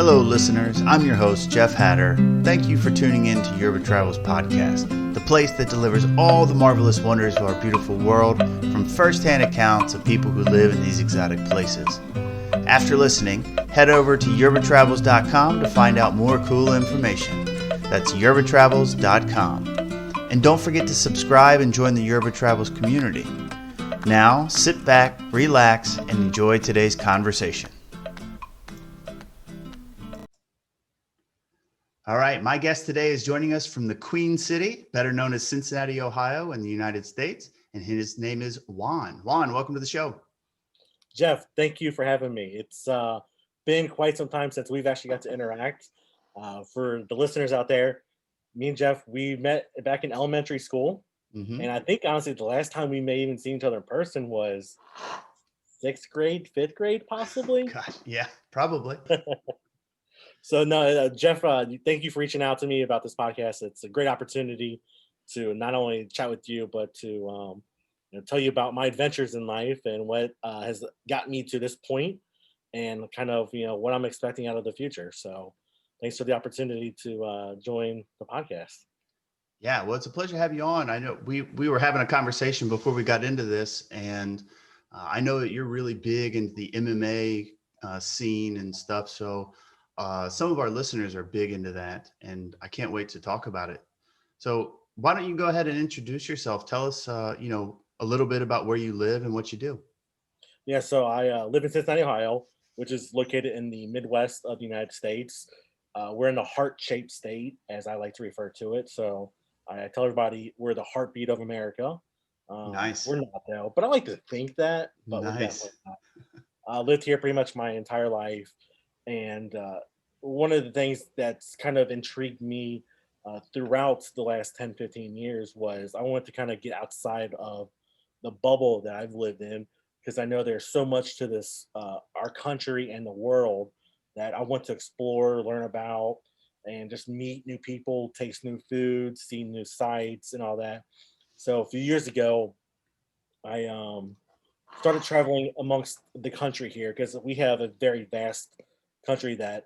Hello, listeners. I'm your host, Jeff Hatter. Thank you for tuning in to Yerba Travels Podcast, the place that delivers all the marvelous wonders of our beautiful world from first-hand accounts of people who live in these exotic places. After listening, head over to yerbatravels.com to find out more cool information. That's yerbatravels.com. And don't forget to subscribe and join the Yerba Travels community. Now, sit back, relax, and enjoy today's conversation. All right, my guest today is joining us from the Queen City, better known as Cincinnati, Ohio, in the United States, and his name is Juan. Juan, welcome to the show. Jeff, thank you for having me. It's been quite some time since we've actually got to interact. For the listeners out there, me and Jeff, we met back in elementary school. And I think, honestly, the last time we may even see each other in person was 6th grade, 5th grade, possibly. Gosh, yeah, probably. So, no, Jeff, thank you for reaching out to me about this podcast. It's a great opportunity to not only chat with you, but to tell you about my adventures in life and what has got me to this point and kind of, what I'm expecting out of the future. So thanks for the opportunity to join the podcast. Yeah, well, it's a pleasure to have you on. I know we were having a conversation before we got into this, and I know that you're really big into the MMA scene and stuff. So some of our listeners are big into that, and I can't wait to talk about it. So why don't you go ahead and introduce yourself? Tell us, a little bit about where you live and what you do. Yeah, so I live in Cincinnati, Ohio, which is located in the Midwest of the United States. We're in the heart-shaped state, as I like to refer to it. So I tell everybody we're the heartbeat of America. Nice. We're not, though, but I like to think that, but we're Nice. definitely not. I lived here pretty much my entire life. And one of the things that's kind of intrigued me throughout the last 10, 15 years was I wanted to kind of get outside of the bubble that I've lived in, because I know there's so much to this, our country and the world, that I want to explore, learn about, and just meet new people, taste new foods, see new sights, and all that. So a few years ago, I started traveling amongst the country here because we have a very vast country that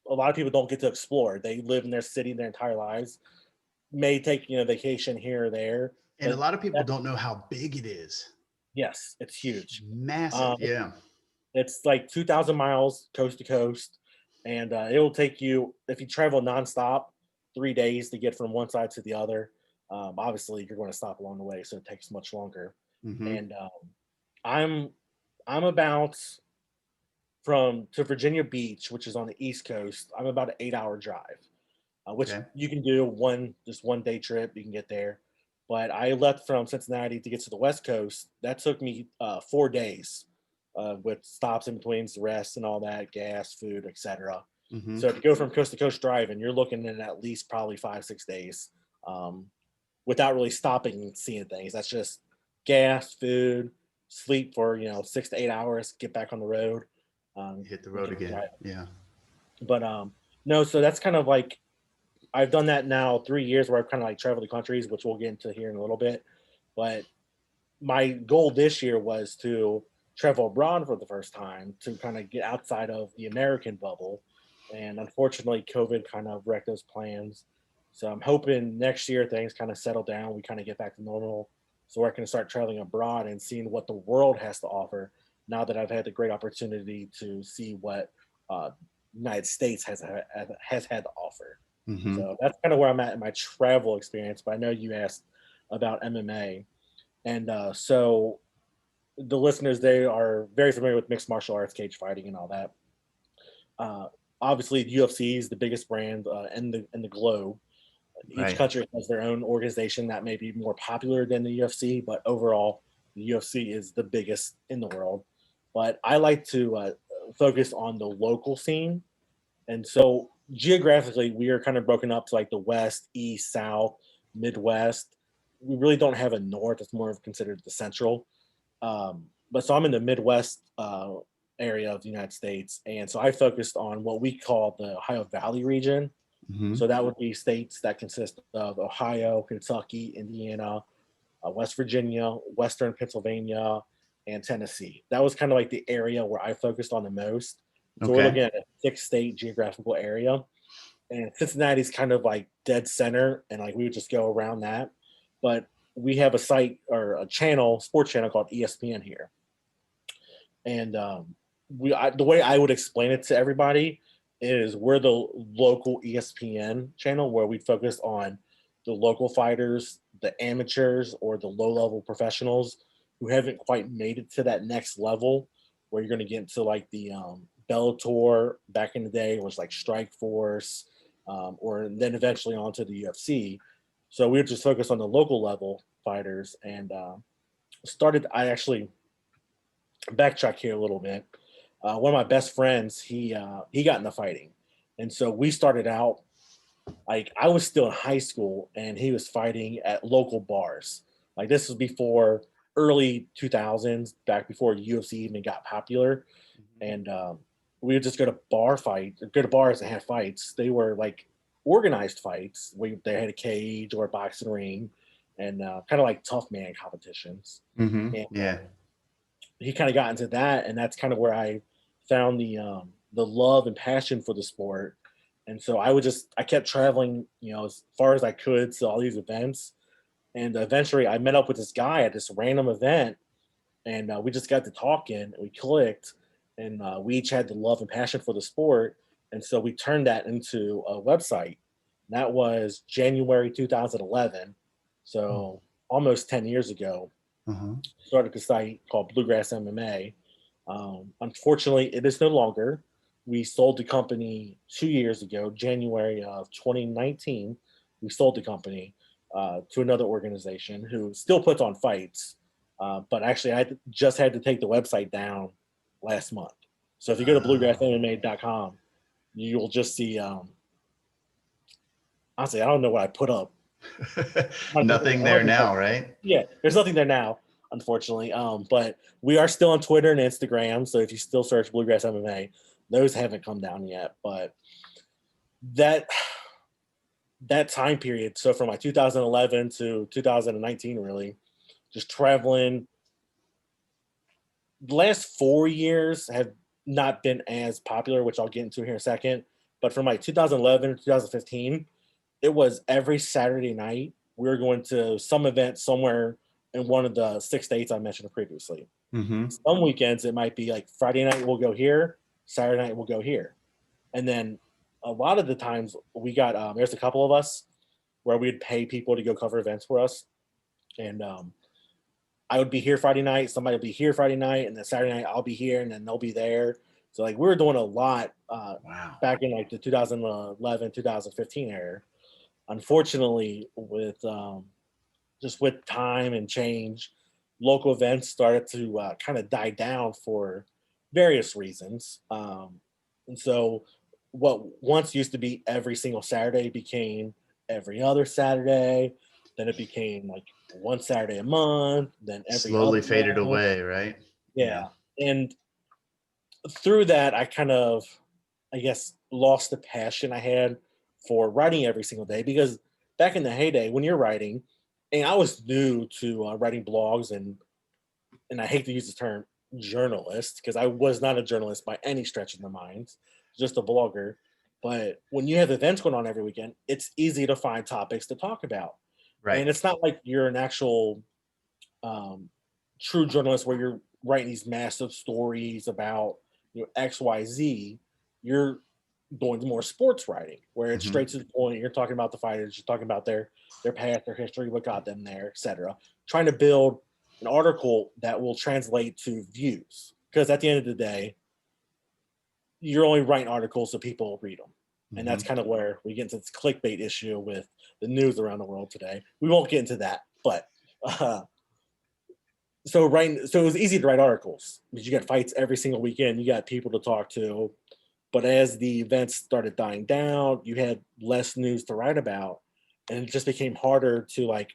a lot of people don't get to explore. They live in their city their entire lives, may take vacation here or there, And a but lot of people don't know how big it is. yes, it's huge. Massive. Um, Yeah. it's like 2,000 miles coast to coast, and it will take you, if you travel nonstop, 3 days to get from one side to the other. Obviously, you're going to stop along the way, so it takes much longer. Mm-hmm. And I'm I'm about from to Virginia Beach, which is on the East Coast. I'm about an 8-hour drive, which Okay. you can do just one day trip. You can get there. But I left from Cincinnati to get to the West Coast. That took me 4 days, with stops in between, rest and all that, gas, food, etc. Mm-hmm. So to go from coast to coast driving, you're looking at least probably 5, 6 days, without really stopping and seeing things. That's just gas, food, sleep for 6 to 8 hours, get back on the road, Hit the and road get again. driving. Yeah. But no, so that's kind of like I've done that now 3 years where I've kind of like traveled the countries, which we'll get into here in a little bit. But my goal this year was to travel abroad for the first time to kind of get outside of the American bubble. And unfortunately, COVID kind of wrecked those plans. So I'm hoping next year things kind of settle down. We kind of get back to normal. So I can start traveling abroad and seeing what the world has to offer now that I've had the great opportunity to see what uh, United States has had to offer. Mm-hmm. So that's kind of where I'm at in my travel experience. But I know you asked about MMA. And so the listeners, they are very familiar with mixed martial arts, cage fighting, and all that. Uh, Obviously, UFC is the biggest brand in the globe. Each Right. country has their own organization that may be more popular than the UFC, but overall, the UFC is the biggest in the world. But I like to focus on the local scene, and so geographically, we are kind of broken up to like the West, East, South, Midwest. We really don't have a North. It's more of considered the Central. But so I'm in the Midwest area of the United States, and so I focused on what we call the Ohio Valley region. Mm-hmm. So that would be states that consist of Ohio, Kentucky, Indiana, West Virginia, Western Pennsylvania, and Tennessee. That was kind of like the area where I focused on the most. So we're Okay. looking at a 6-state geographical area, and Cincinnati's kind of like dead center, and like we would just go around that. But we have a site or a channel, sports channel called ESPN here, and the way I would explain it to everybody is we're the local ESPN channel where we focus on the local fighters, the amateurs, or the low level professionals who haven't quite made it to that next level where you're going to get into like the Bellator back in the day was like Strike Force, or then eventually onto the UFC. So we would just focus on the local level fighters and started. I actually backtrack here a little bit. One of my best friends, he got into fighting, and so we started out like I was still in high school, and he was fighting at local bars. Like this was before early 2000s, back before UFC even got popular, and we would just go to bars and have fights. They were like organized fights. They had a cage or a boxing ring, and kind of like tough man competitions. And Yeah. he kind of got into that, and that's kind of where I found the love and passion for the sport. And so I kept traveling, as far as I could to all these events, and eventually I met up with this guy at this random event, and we just got to talking, and we clicked, and we each had the love and passion for the sport, and so we turned that into a website. That was January 2011, so almost 10 years ago. Uh-huh. Started the site called Bluegrass MMA. Unfortunately, it is no longer. We sold the company 2 years ago, January of 2019. We sold the company to another organization who still puts on fights. But actually, just had to take the website down last month. So if you go to Oh. bluegrassmma.com, you'll just see. Honestly, I don't know what I put up. Nothing there now, right? Yeah, there's nothing there now, unfortunately. But we are still on Twitter and Instagram. So if you still search Bluegrass MMA, those haven't come down yet. But that that time period, so from like 2011 to 2019, really, just traveling. The last 4 years have not been as popular, which I'll get into here in a second. But from like 2011 to 2015, it was every Saturday night we were going to some event somewhere in one of the 6 states I mentioned previously. Mm-hmm. Some weekends it might be like Friday night we'll go here, Saturday night we'll go here, and then a lot of the times we got there's a couple of us where we'd pay people to go cover events for us, and I would be here Friday night, somebody will be here Friday night, and then Saturday night I'll be here, and then they'll be there. So like we were doing a lot Wow. back in like the 2011 2015 era. Unfortunately, with just with time and change, local events started to kind of die down for various reasons. And so, what once used to be every single Saturday became every other Saturday. Then it became like one Saturday a month, then every other Slowly faded month. away, right? Yeah. Yeah. And through that, I kind of, I guess, lost the passion I had for writing every single day because back in the heyday when you're writing, and I was new to writing blogs, and I hate to use the term journalist because I was not a journalist by any stretch of the mind, just a blogger. But when you have events going on every weekend, it's easy to find topics to talk about, Right. and it's not like you're an actual um, true journalist where you're writing these massive stories about X Y Z. You're doing more sports writing where it's Mm-hmm. straight to the point. You're talking about the fighters, you're talking about their past, their history, what got them there, etc. Trying to build an article that will translate to views because at the end of the day, you're only writing articles so people read them. And Mm-hmm. that's kind of where we get into this clickbait issue with the news around the world today. We won't get into that, but uh, so it was easy to write articles because you got fights every single weekend. You got people to talk to, but as the events started dying down, you had less news to write about, and it just became harder to like,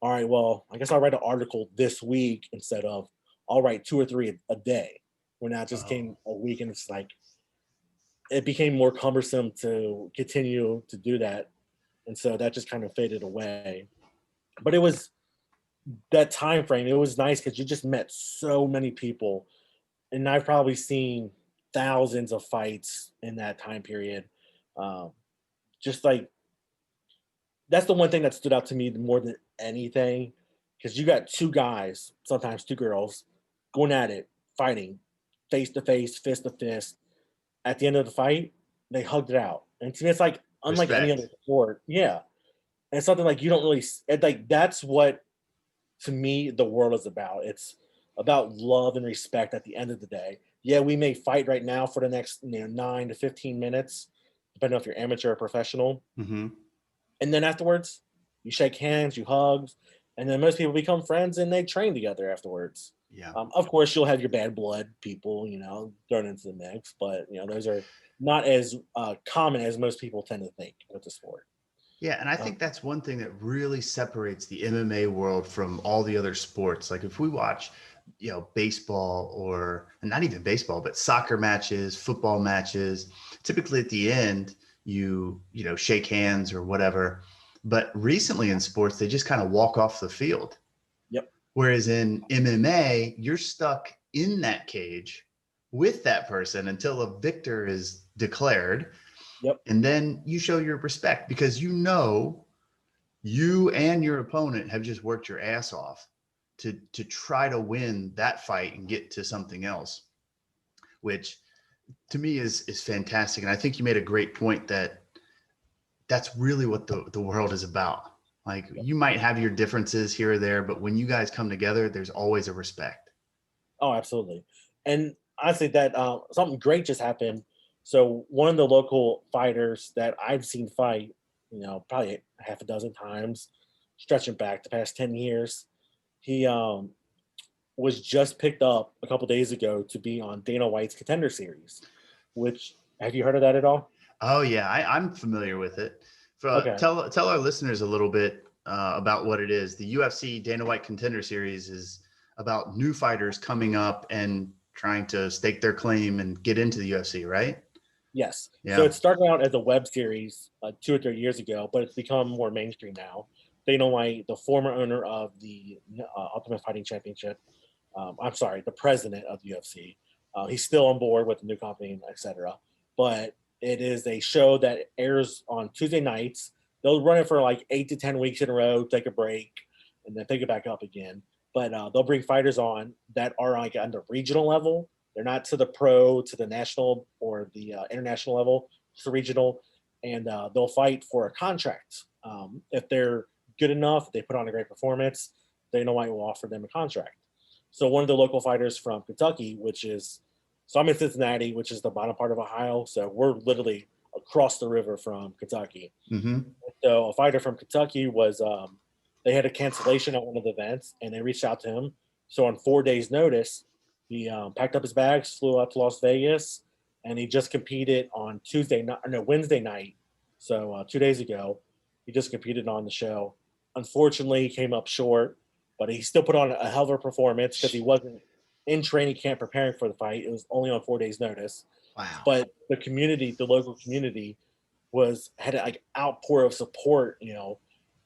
all right, well, I guess I'll write an article this week instead of I'll write two or three a day. When now it just Oh. came a week, and it's like it became more cumbersome to continue to do that, and so that just kind of faded away. But it was that time frame. It was nice because you just met so many people, and I've probably seen thousands of fights in that time period. Um, just like that's the one thing that stood out to me more than anything, because you got two guys, sometimes two girls, going at it, fighting, face to face, fist to fist. At the end of the fight, they hugged it out, and to me, it's like unlike any other Respect. sport. Yeah, and it's something like you don't really like. That's what to me the world is about. It's about love and respect. At the end of the day, yeah, we may fight right now for the next 9 to 15 minutes, depending on if you're amateur or professional, Hmm. and then afterwards, you shake hands, you hug, and then most people become friends and they train together afterwards. Yeah. Of course, you'll have your bad blood people, thrown into the mix, but those are not as common as most people tend to think with the sport. Yeah, and I Um, think that's one thing that really separates the MMA world from all the other sports. Like if we watch, baseball or and not even baseball, but soccer matches, football matches, typically at the end shake hands or whatever. But recently in sports, they just kind of walk off the field. yep, Whereas in MMA, you're stuck in that cage with that person until a victor is declared, yep. and then you show your respect because you and your opponent have just worked your ass off to try to win that fight and get to something else, which to me is fantastic. And I think you made a great point that that's really what the world is about. Like you might have your differences here or there, but when you guys come together, there's always a respect. Oh, absolutely. And honestly, that something great just happened. So one of the local fighters that I've seen fight, probably half a dozen times, stretching back the past 10 years, he was just picked up a couple days ago to be on Dana White's Contender Series. Which have you heard of that at all? Oh yeah, I'm familiar with it. Okay. Tell our listeners a little bit about what it is. The UFC Dana White Contender Series is about new fighters coming up and trying to stake their claim and get into the UFC, right? Yes. So Yeah. it started out as a web series 2 or 3 years ago, but it's become more mainstream now. Dana White, the former owner of the Ultimate Fighting Championship, I'm sorry, the president of the UFC, he's still on board with the new company, etc. But it is a show that airs on Tuesday nights. They'll run it for like 8 to 10 weeks in a row, take a break, and then pick it back up again. But they'll bring fighters on that are like on the regional level. They're not to the pro, to the national or the international level, just the regional, and they'll fight for a contract. If they're good enough, they put on a great performance, Dana White will offer them a contract. So one of the local fighters from Kentucky, so I'm in Cincinnati, which is the bottom part of Ohio. So we're literally across the river from Kentucky. Mm-hmm. So a fighter from Kentucky they had a cancellation at one of the events, and they reached out to him. So on 4 days' notice, he packed up his bags, flew out to Las Vegas, and he just competed on Wednesday night. So 2 days ago, he just competed on the show. Unfortunately, he came up short, but he still put on a hell of a performance because he wasn't in training camp preparing for the fight. It was only on 4 days' notice. Wow. But the local community, had an like outpour of support,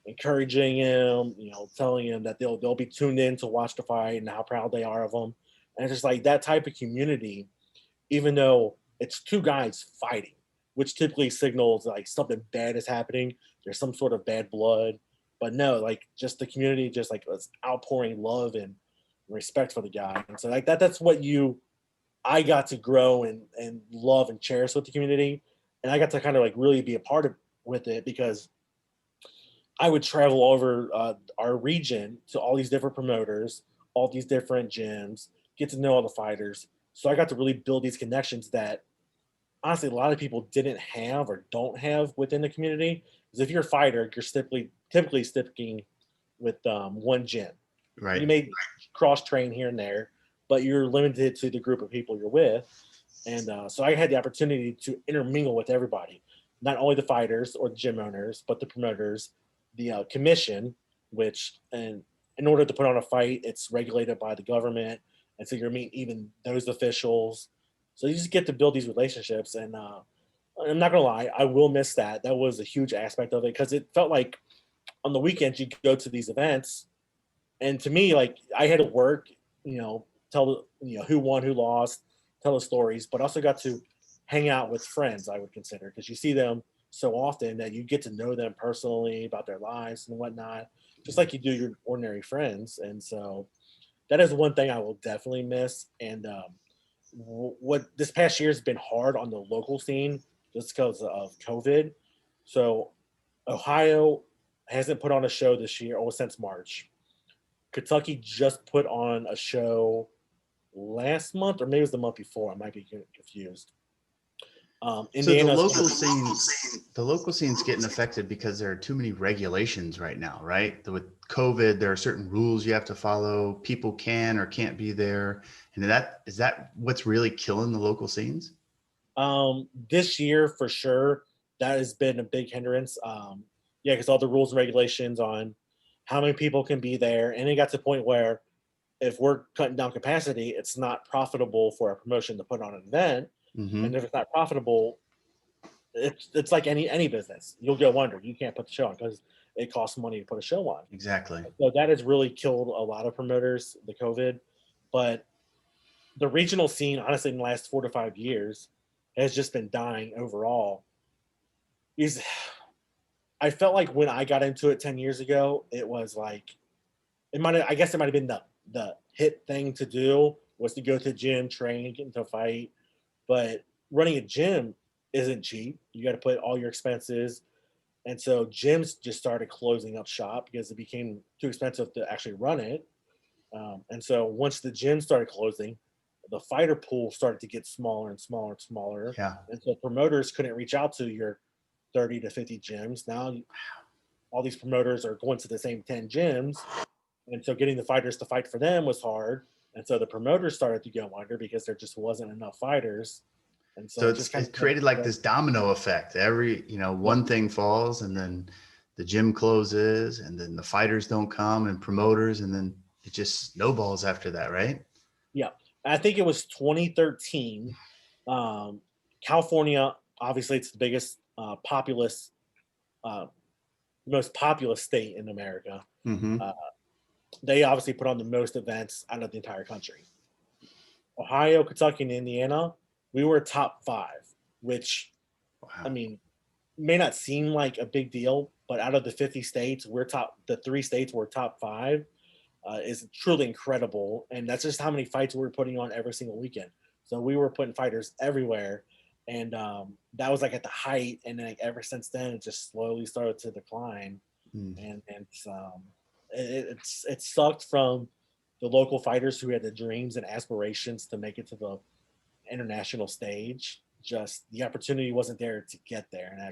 encouraging him, telling him that they'll be tuned in to watch the fight and how proud they are of him. And it's just like that type of community, even though it's two guys fighting, which typically signals like something bad is happening. There's some sort of bad blood. But no, like just the community just like was outpouring love and respect for the guy. And so like that's what I got to grow and love and cherish with the community. And I got to kind of like really be a part of with it because I would travel over our region to all these different promoters, all these different gyms, get to know all the fighters. So I got to really build these connections that honestly a lot of people didn't have or don't have within the community. Because if you're a fighter, you're typically sticking with one gym. You Right. may cross train here and there, but you're limited to the group of people you're with. And so I had the opportunity to intermingle with everybody, not only the fighters or the gym owners, but the promoters, the commission, which and in order to put on a fight, it's regulated by the government, and so you're meeting even those officials. So you just get to build these relationships, and I'm not gonna lie, I will miss that. That was a huge aspect of it because it felt like on the weekends you go to these events, and to me, like I had to work, tell who won, who lost, tell the stories, but also got to hang out with friends, I would consider, because you see them so often that you get to know them personally about their lives and whatnot, just like you do your ordinary friends. And so that is one thing I will definitely miss. And what this past year has been hard on the local scene just because of COVID. So Ohio hasn't put on a show this year or since March. Kentucky just put on a show last month, or maybe it was the month before. I might be confused. So Indiana's the local scene's getting affected because there are too many regulations right now, right? With COVID, there are certain rules you have to follow. People can or can't be there. And is that what's really killing the local scenes? this year for sure. That has been a big hindrance. Yeah, because all the rules and regulations on how many people can be there, and it got to the point where if we're cutting down capacity, it's not profitable for a promotion to put on an event. And Hmm. if it's not profitable, it's like any business. You'll go under. You can't put the show on because it costs money to put a show on. Exactly. So that has really killed a lot of promoters, the COVID. But the regional scene, honestly, in the last 4 to 5 years, has just been dying overall. Is I felt like when I got into it 10 years ago, it was like I guess it might have been the hit thing to do was to go to the gym, train, get into a fight. But running a gym isn't cheap. You got to put all your expenses. And so gyms just started closing up shop because it became too expensive to actually run it. And so once the gym started closing, the fighter pool started to get smaller and smaller and smaller. Yeah. And so promoters couldn't reach out to your 30 to 50 gyms. Now all these promoters are going to the same 10 gyms. And so getting the fighters to fight for them was hard. And so the promoters started to go under because there just wasn't enough fighters. And so So it just kind it's of created like this domino effect. One thing falls and then the gym closes and then the fighters don't come and promoters and then it just snowballs after that, right? Yeah, I think it was 2013. Um, California, obviously, it's the biggest uh, most populous state in America. Hmm. Uh, they obviously put on the most events out of the entire country. Ohio, Kentucky, and Indiana, we were top five, which I Wow. mean may not seem like a big deal, but out of the 50 states, we're top. The three states were top five. Is truly incredible. And that's just how many fights we were putting on every single weekend. So we were putting fighters everywhere. And that was like at the height. And then like, ever since then, it just slowly started to decline. Mm. And it sucked from the local fighters who had the dreams and aspirations to make it to the international stage. Just the opportunity wasn't there to get there. And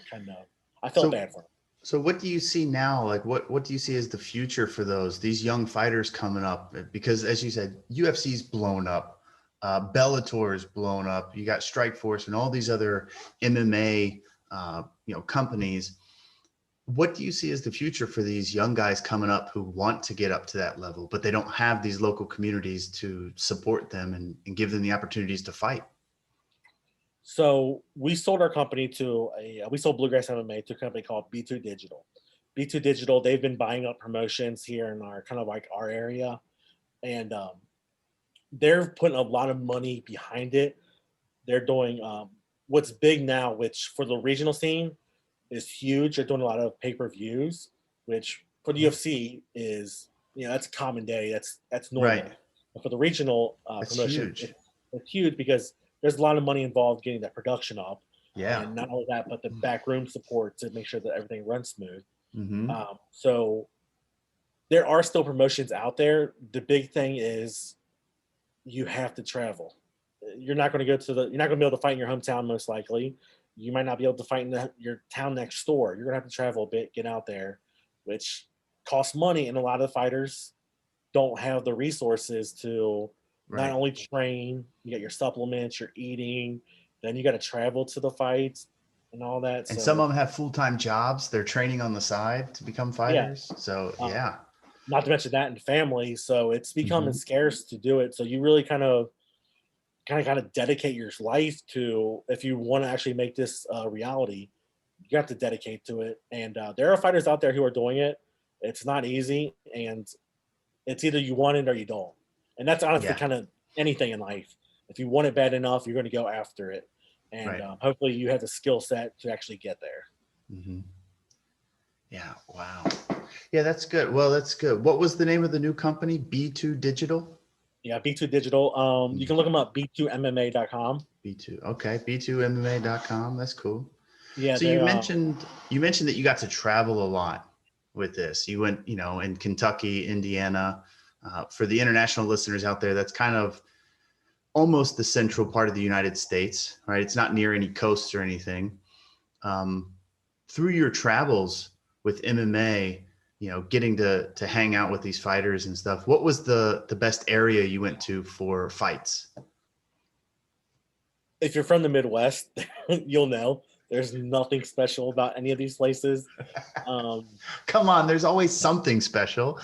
I felt So bad for them. So what do you see now? Like what do you see as the future for these young fighters coming up? Because as you said, UFC's blown up, Bellator's blown up. You got Strikeforce and all these other MMA, companies. What do you see as the future for these young guys coming up who want to get up to that level, but they don't have these local communities to support them and give them the opportunities to fight? So we sold our company we sold Bluegrass MMA to a company called B2 Digital. B2 Digital, they've been buying up promotions here in our kind of like our area, and they're putting a lot of money behind it. They're doing what's big now, which for the regional scene is huge. They're doing a lot of pay-per-views, which for the UFC is that's a common day. That's Right. normal. But for the regional That's promotion, huge. it's huge because there's a lot of money involved getting that production up, Yeah. and not only that, but the backroom support to make sure that everything runs smooth. Hmm. So there are still promotions out there. The big thing is you have to travel. You're not going to you're not going to be able to fight in your hometown most likely. You might not be able to fight in your town next door. You're going to have to travel a bit, get out there, which costs money. And a lot of the fighters don't have the resources to not Right. only train, you got your supplements, your eating, then you got to travel to the fights and all that. And some So of them have full-time jobs. They're training on the side to become yeah, fighters. So um, yeah. not to mention that in family. So it's becoming Hmm. scarce to do it. So you really kind of dedicate your life to if you want to actually make this reality. You have to dedicate to it. And there are fighters out there who are doing it. It's not easy, and it's either you want it or you don't. And that's honestly Yeah. kind of anything in life. If you want it bad enough, you're going to go after it. And Right. hopefully you have the skill set to actually get there. Mm-hmm. Yeah. Wow. Yeah, that's good. Well, that's good. What was the name of the new company? B2 Digital? Yeah, B2 Digital. You can look them up, b2mma.com. B2. Okay. B2MMA.com. That's cool. Yeah, So they're you mentioned that you got to travel a lot with this. You went, in Kentucky, Indiana. For the international listeners out there, that's kind of almost the central part of the United States, right? It's not near any coasts or anything. Through your travels with MMA, getting to hang out with these fighters and stuff, what was the best area you went to for fights? if you're from the Midwest, you'll know there's nothing special about any of these places. Come on, there's always something special.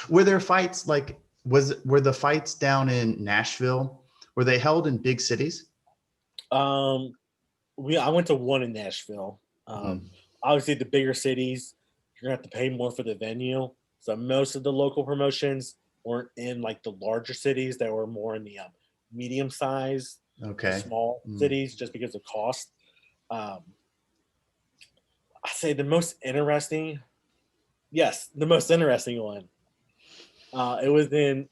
Were there fights like were the fights down in Nashville? Were they held in big cities? Um, I went to one in Nashville. Obviously, the bigger cities, you're gonna have to pay more for the venue. So most of the local promotions weren't in like the larger cities; they were more in the medium size to Okay. small cities, just because of cost. Um, I say the most interesting, yes, the most interesting one. It was in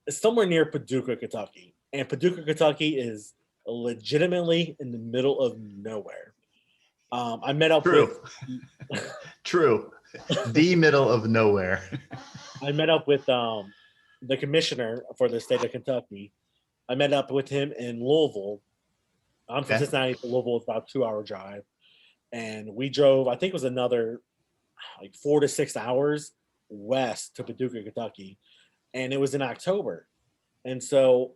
somewhere near Paducah, Kentucky, and Paducah, Kentucky is legitimately in the middle of nowhere. I met up True. with True. The middle of nowhere. I met up with the commissioner for the state of Kentucky. I met up with him in Louisville. I'm from Okay. Cincinnati to Louisville. It's about a 2-hour drive, and we drove. I think it was another like 4 to 6 hours west to Paducah, Kentucky, and it was in October. And so,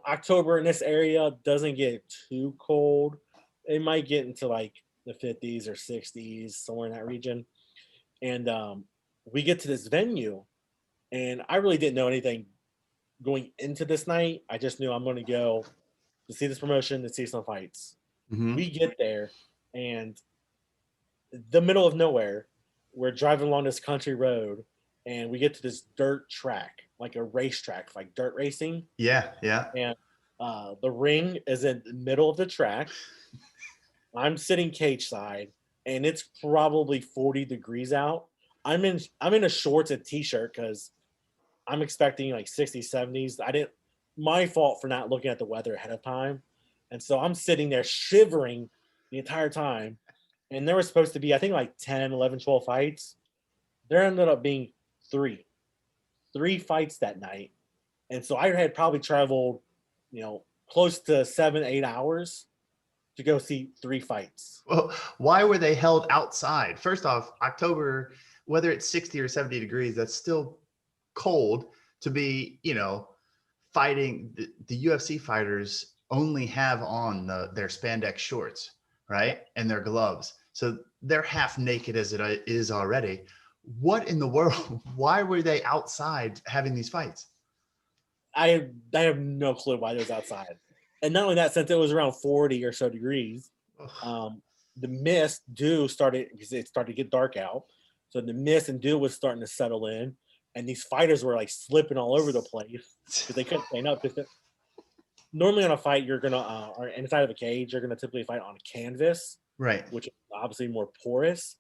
October in this area doesn't get too cold. It might get into like the 50s or 60s, somewhere in that region. And we get to this venue, and I really didn't know anything going into this night. I just knew I'm going to go to see this promotion, to see some fights. Mm-hmm. We get there, and the middle of nowhere, we're driving along this country road, and we get to this dirt track, like a racetrack, like dirt racing. Yeah. Yeah. And the ring is in the middle of the track. I'm sitting cage side, and it's probably 40 degrees out. I'm in a shorts and t-shirt because I'm expecting like 60s, 70s. I didn't My fault for not looking at the weather ahead of time. And so I'm sitting there shivering the entire time. And there was supposed to be, I think, like 10, 11, 12 fights. There ended up being three. Three fights that night. And so I had probably traveled, close to 7, 8 hours to go see three fights. Well, why were they held outside? First off, October, whether it's 60 or 70 degrees, that's still cold to be, fighting. The UFC fighters only have on their spandex shorts, right? And their gloves. So they're half naked as it is already. What in the world? Why were they outside having these fights? I have no clue why it was outside. And not only that, since it was around 40 or so degrees, the mist, dew started, because it started to get dark out. So the mist and dew was starting to settle in, and these fighters were like slipping all over the place because they couldn't clean up. Because normally on a fight, you're gonna or inside of a cage, you're gonna typically fight on canvas, Right. which is obviously more porous.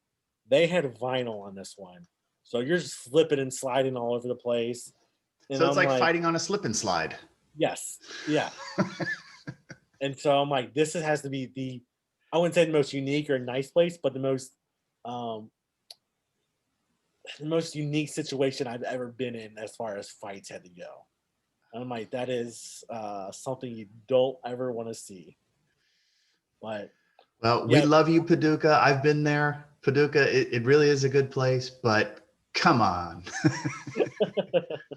They had vinyl on this one, so you're just slipping and sliding all over the place. And So it's I'm like like, fighting on a slip and slide. yes, yeah. And so I'm like, this has to be I wouldn't say the most unique or nice place, but um, the most unique situation I've ever been in as far as fights had to go. And I'm like, that is something you don't ever want to see. But Well, we yeah, love you, Paducah. I've been there. Paducah, it really is a good place, but come on.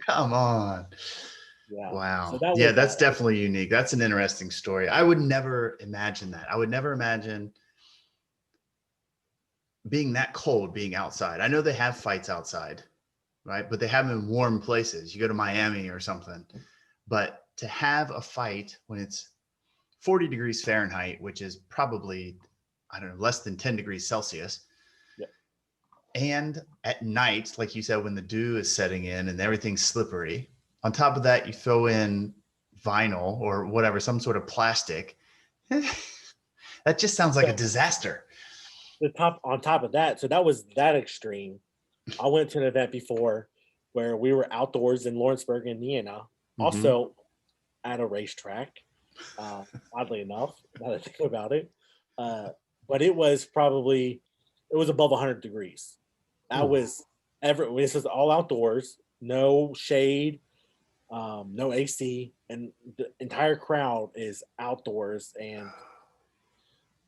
Come on. yeah. So Wow. that Yeah, was that's definitely unique. That's an interesting story. I would never imagine that. I would never imagine being that cold, being outside. I know they have fights outside, right? But they have them in warm places. You go to Miami or something. But to have a fight when it's 40 degrees Fahrenheit, which is probably, I don't know, less than 10 degrees Celsius. yeah, And at night, like you said, when the dew is setting in and everything's slippery, on top of that, you throw in vinyl or whatever, some sort of plastic. That just sounds like a So disaster. on top of that, so that was that extreme. I went to an event before where we were outdoors in Lawrenceburg, Indiana, Hmm. also at a racetrack. Oddly enough, now that I think about it, uh, but it was above 100 degrees. That Ooh. was this is all outdoors, no shade, no AC, and the entire crowd is outdoors, and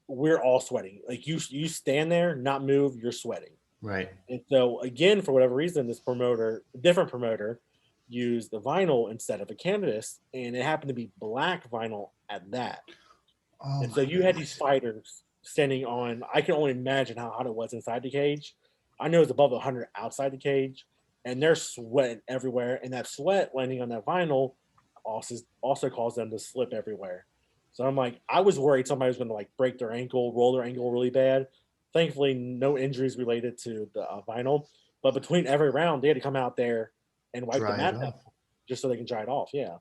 we're all sweating. Like you stand there, not move, you're sweating. Right. And so again, for whatever reason, different promoter, used the vinyl instead of a canvas, and it happened to be black vinyl at that. Oh And so my you had these goodness. fighters standing on. I can only imagine how hot it was inside the cage. I know it's above 100 outside the cage, and they're sweating everywhere. And that sweat landing on that vinyl also caused them to slip everywhere. So I'm like, I was worried somebody was going to like break their ankle, roll their ankle really bad. Thankfully, no injuries related to the vinyl. But between every round, they had to come out there and wipe the Dry it mat down off. just so they can dry it off. Yeah,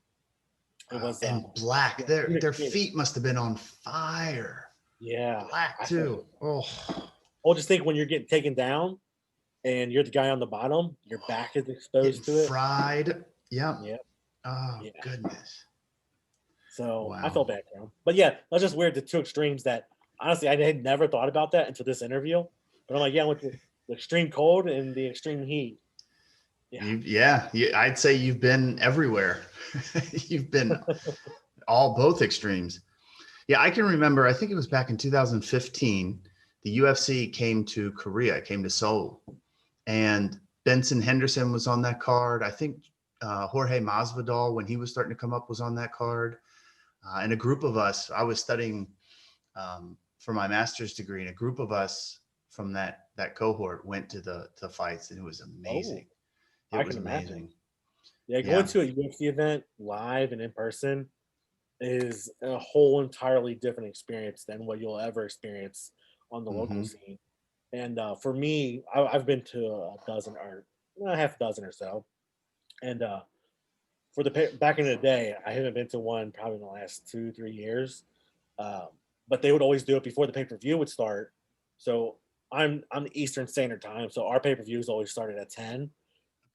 it was. And black. Yeah, Their feet must have been on fire. yeah. Black I felt too. Oh, Well, just think when you're getting taken down and you're the guy on the bottom, your back is getting exposed to it. fried. Yep. Yep. Oh Yeah. goodness. So I Wow. felt bad for him. But yeah, that's just weird. The two extremes that honestly I had never thought about that until this interview. But I'm like, yeah, with the extreme cold and the extreme heat. Yeah. I'd say you've been everywhere. You've been both extremes. Yeah, I can remember, I think it was back in 2015, the UFC came to Korea, came to Seoul, and Benson Henderson was on that card. I think Jorge Masvidal, when he was starting to come up, was on that card. And a group of us, I was studying for my master's degree, and a group of us from that cohort went to the fights, and it was Oh, amazing. It I was can imagine. amazing. Yeah, going Yeah. to a UFC event live and in person is a whole entirely different experience than what you'll ever experience on the local Hmm. scene. And for me, I've been to a dozen or half a dozen or so. And back in the day, I haven't been to one probably in the last 2 3 years. Um, but they would always do it before the pay per view would start. So I'm the Eastern Standard Time, so our pay per views always started at 10. Okay.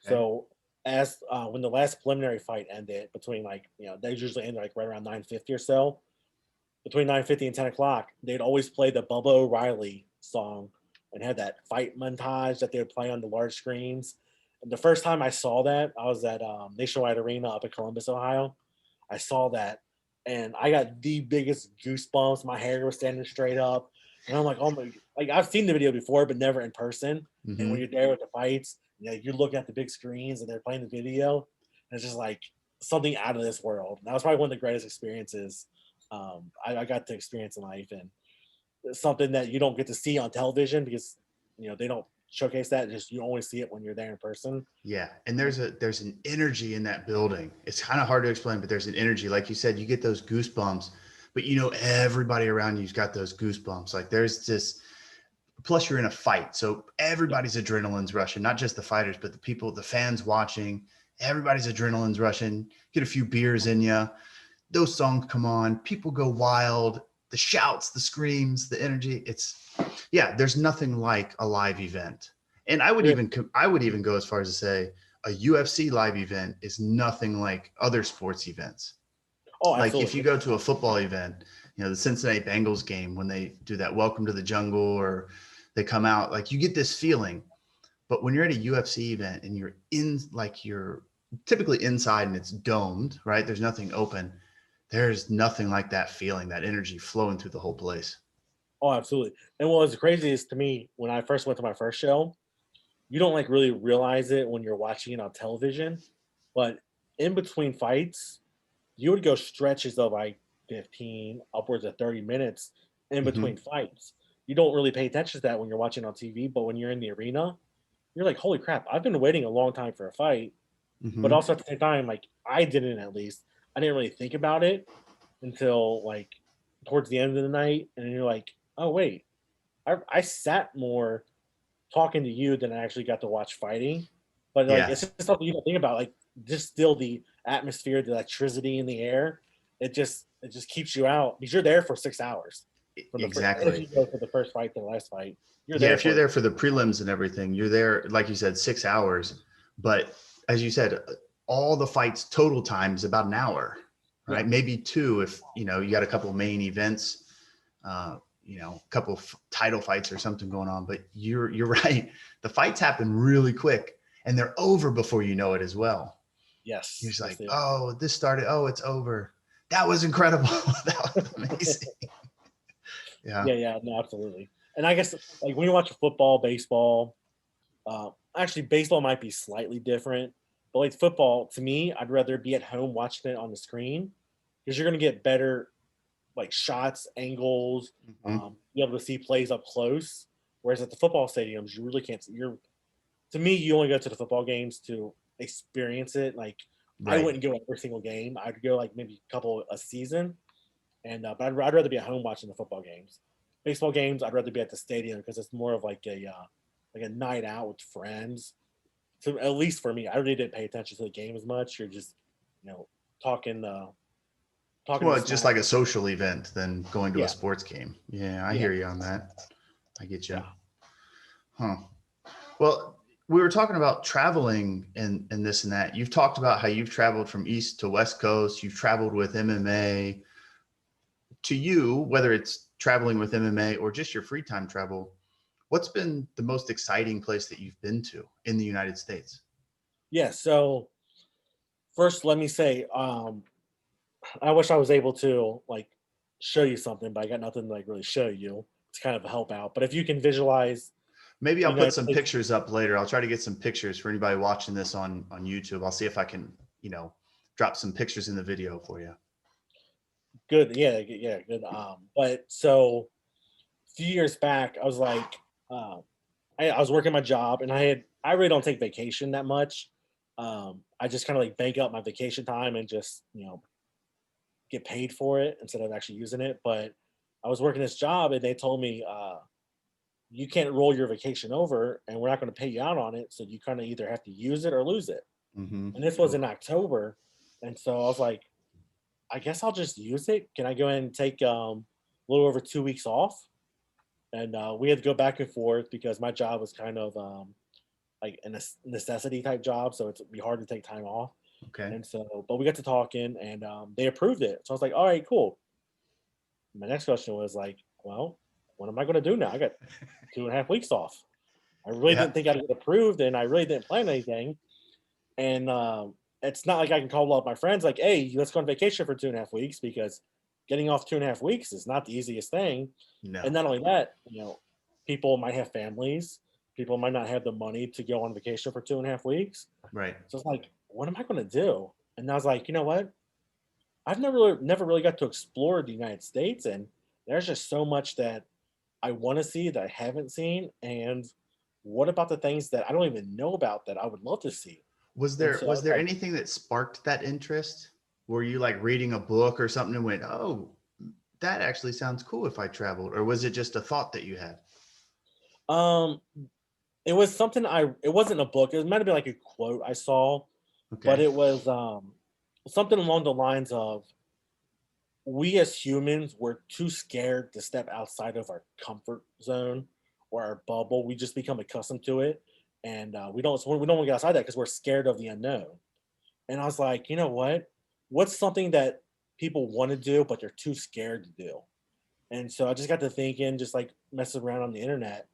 So as when the last preliminary fight ended, between they usually end like right around 9:50 or so. Between 9:50 and 10 o'clock, they'd always play the Bubba O'Reilly song and had that fight montage that they would play on the large screens. And the first time I saw that, I was at Nationwide Arena up in Columbus, Ohio. I saw that, and I got the biggest goosebumps. My hair was standing straight up, and I'm like, oh my! Like I've seen the video before, but never in person. And when Hmm. you're there with the fights, you're looking at the big screens and they're playing the video, and it's just like something out of this world. And that was probably one of the greatest experiences I got to experience in life, and it's something that you don't get to see on television because they don't showcase that. Just you only see it when you're there in person. Yeah, and there's an energy in that building. It's kind of hard to explain, but there's an energy. Like you said, you get those goosebumps, but everybody around you's got those goosebumps. Like there's this. Plus, you're in a fight, so Yeah. everybody's adrenaline's rushing. Not just the fighters, but the people, the fans watching. Everybody's adrenaline's rushing. Get a few beers in you. Those songs come on. People go wild. The shouts, the screams, the energy. There's nothing like a live event. And There- I would even go as far as to say a UFC live event is nothing like other sports events. Oh, Like if you absolutely. go to a football event, the Cincinnati Bengals game when they do that welcome to the jungle or they come out, like you get this feeling. But when you're at a UFC event and you're typically inside and it's domed, right? There's nothing open. There's nothing like that feeling, that energy flowing through the whole place. Oh, absolutely. And what was crazy is to me when I first went to my first show, you don't like really realize it when you're watching it on television, but in between fights, you would go stretches of like 15, upwards of 30 minutes in between Hmm. fights. You don't really pay attention to that when you're watching on TV, but when you're in the arena, you're like, holy crap, I've been waiting a long time for a fight. But Hmm. also at the same time, like I didn't at least, I didn't really think about it until like towards the end of the night. And you're like, oh, wait, I sat more talking to you than I actually got to watch fighting. But like Yeah. it's just something you don't think about. Like just still the atmosphere, the electricity in the air, it just keeps you out because you're there for 6 hours from the first. If Exactly. you go for the first fight to the last fight, you're Yeah, there if you're for there for the prelims and everything, you're there, like you said, 6 hours. But as you said, all the fights total time is about an hour, yeah, right? Maybe two if you got a couple of main events, a couple of title fights or something going on. But you're right. The fights happen really quick, and they're over before you know it as well. You're yes, just yes like, they are. oh, this started. Oh, it's over. That was incredible. That was amazing. Yeah. Yeah, no, absolutely. And I guess like when you watch football, baseball, actually baseball might be slightly different, but like football, to me, I'd rather be at home watching it on the screen because you're gonna get better like shots, angles, Mhm. be able to see plays up close. Whereas at the football stadiums, you really can't. You're to me, you only go to the football games to experience it. Like I Right. wouldn't go every single game. I'd go like maybe a couple a season, and but I'd rather be at home watching the football games. Baseball games, I'd rather be at the stadium because it's more of like a night out with friends. So at least for me, I really didn't pay attention to the game as much. You're just, you know, talking, talking the Well, just smack. like a social event than going to a Yeah, sports game. Yeah, I yeah, hear you on that. I get you. yeah, Huh. Well, we were talking about traveling and this and that. You've talked about how you've traveled from East to West Coast. You've traveled with MMA. To you, whether it's traveling with MMA or just your free time travel, what's been the most exciting place that you've been to in the United States? yeah. So first, let me say, I wish I was able to like show you something, but I got nothing to like really show you. It's kind of a help out. But if you can visualize Maybe the I'll put United some States, pictures up later. I'll try to get some pictures for anybody watching this on YouTube. I'll see if I can, drop some pictures in the video for you. good, yeah, good. But so a few years back, I was like, um, I was working my job, and I really don't take vacation that much. I just kind of like bank up my vacation time and just get paid for it instead of actually using it. But I was working this job, and they told me you can't roll your vacation over, and we're not going to pay you out on it. So you kind of either have to use it or lose it. Mm-hmm. And this was in October, and so I was like, I guess I'll just use it. Can I go ahead and take a little over 2 weeks off? And we had to go back and forth because my job was kind of like a necessity type job, so it'd be hard to take time off. Okay. And so, but we got to talking, and they approved it. So I was like, all right, cool. My next question was like, well, what am I going to do now? I got 2.5 weeks off. I really Yeah. didn't think I'd get approved, and I really didn't plan anything. And it's not like I can call up my friends like, hey, let's go on vacation for 2.5 weeks because getting off 2.5 weeks is not the easiest thing. And No. not only that, people might have families. People might not have the money to go on vacation for 2.5 weeks. Right. So it's like, what am I going to do? And I was like, you know what? I've never really got to explore the United States, and there's just so much that I want to see that I haven't seen. And what about the things that I don't even know about that I would love to see? Was And there so I was was there like, anything that sparked that interest? Were you like reading a book or something and went, "Oh, that actually sounds cool if I traveled," or was it just a thought that you had? um, it was something it wasn't a book. It might have been like a quote I saw, but Okay. it was something along the lines of we as humans we're too scared to step outside of our comfort zone or our bubble. We just become accustomed to it, and we don't want to get outside that because we're scared of the unknown. And I was like, you know what? What's something that people want to do but they're too scared to do? And so I just got to thinking, just like messing around on the internet.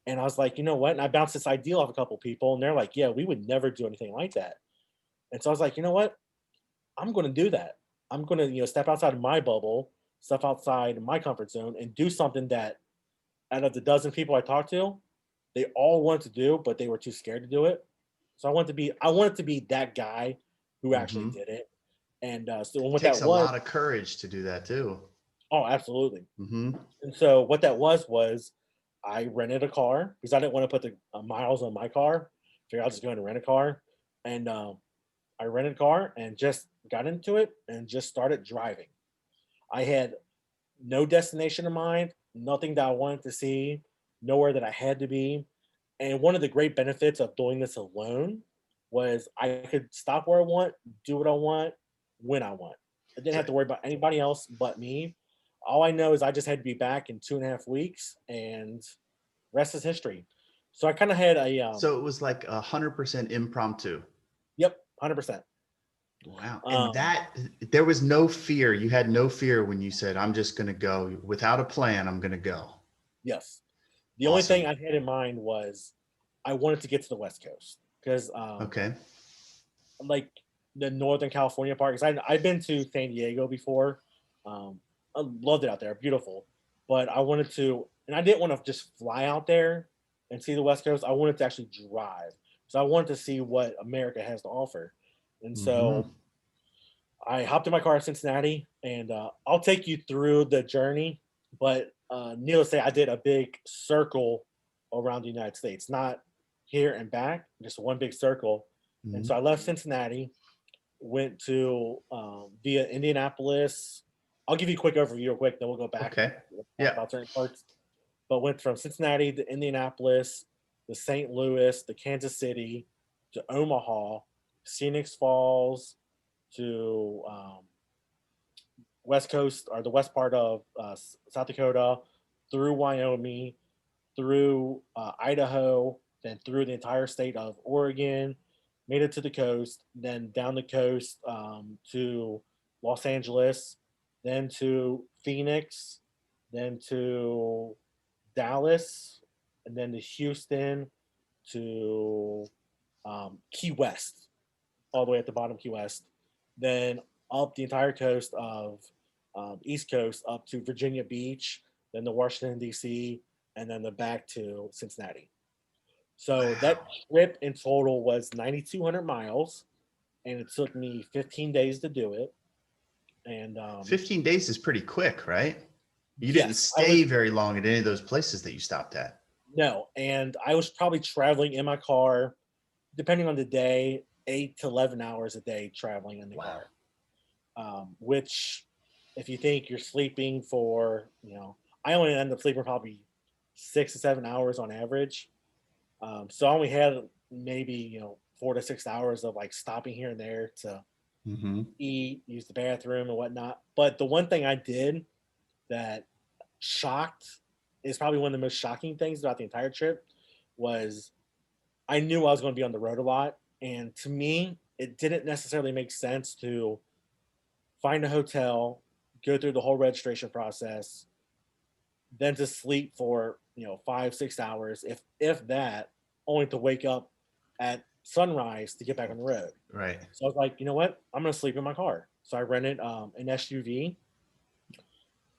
And I was like, you know what? And I bounced this idea off a couple people, and they're like, yeah, we would never do anything like that. And so I was like, you know what? I'm going to do that. I'm going to, step outside of my bubble, step outside my comfort zone, and do something that out of the dozen people I talked to, they all wanted to do, but they were too scared to do it. So I wanted to be that guy who actually Mm-hmm. did it. And so what Takes that a was, lot of courage to do that too. oh, absolutely. Mm-hmm. And so what that was I rented a car because I didn't want to put the miles on my car. Figured I'll just go and rent a car, and I rented a car and just got into it and just started driving. I had no destination in mind, nothing that I wanted to see, nowhere that I had to be. And one of the great benefits of doing this alone was I could stop where I want, do what I want, when I want. I didn't So, have to worry about anybody else but me. All I know is I just had to be back in 2.5 weeks, and rest is history. So I kind of had a so it was like 100% impromptu. yep, 100%. Wow. And Um, that there was no fear. You had no fear when you said, I'm just going to go without a plan. I'm going to go. yes. The only Awesome. thing I had in mind was I wanted to get to the West Coast because Okay. like the Northern California part. Because I've been to San Diego before. Um, I loved it out there, beautiful. But I wanted to, and I didn't want to just fly out there and see the West Coast. I wanted to actually drive. So I wanted to see what America has to offer. And Hmm. so I hopped in my car in Cincinnati, and I'll take you through the journey. But needless to say, I did a big circle around the United States, not here and back, just one big circle. And so I Hmm. left Cincinnati, went to via Indianapolis. I'll give you a quick overview real quick, then we'll go back and Okay. talk Yeah. about certain parts. But went from Cincinnati to Indianapolis, to St. Louis, to Kansas City, to Omaha, Phoenix Falls, to West Coast or the west part of South Dakota, through Wyoming, through Idaho, then through the entire state of Oregon, made it to the coast, then down the coast to Los Angeles, then to Phoenix, then to Dallas, and then to Houston, to Key West, all the way at the bottom, Key West, then up the entire coast of East Coast up to Virginia Beach, then to Washington D.C., and then the back to Cincinnati. So that Wow. trip in total was 9,200 miles, and it took me 15 days to do it. And 15 days is pretty quick, right? You didn't yes, I was stay very long at any of those places that you stopped at. no, and I was probably traveling in my car, depending on the day, 8 to 11 hours a day traveling in the Wow. car. Which, if you think you're sleeping for, I only end up sleeping probably 6 to 7 hours on average. So I only had maybe 4 to 6 hours of like stopping here and there to Hmm. eat, use the bathroom, and whatnot. But the one thing I did that shocked is probably one of the most shocking things about the entire trip was I knew I was going to be on the road a lot, and to me, it didn't necessarily make sense to find a hotel, go through the whole registration process, then to sleep for 5 6 hours, if that, only to wake up at sunrise to get back on the road. Right. So I was like, you know what? I'm gonna sleep in my car. So I rented an SUV,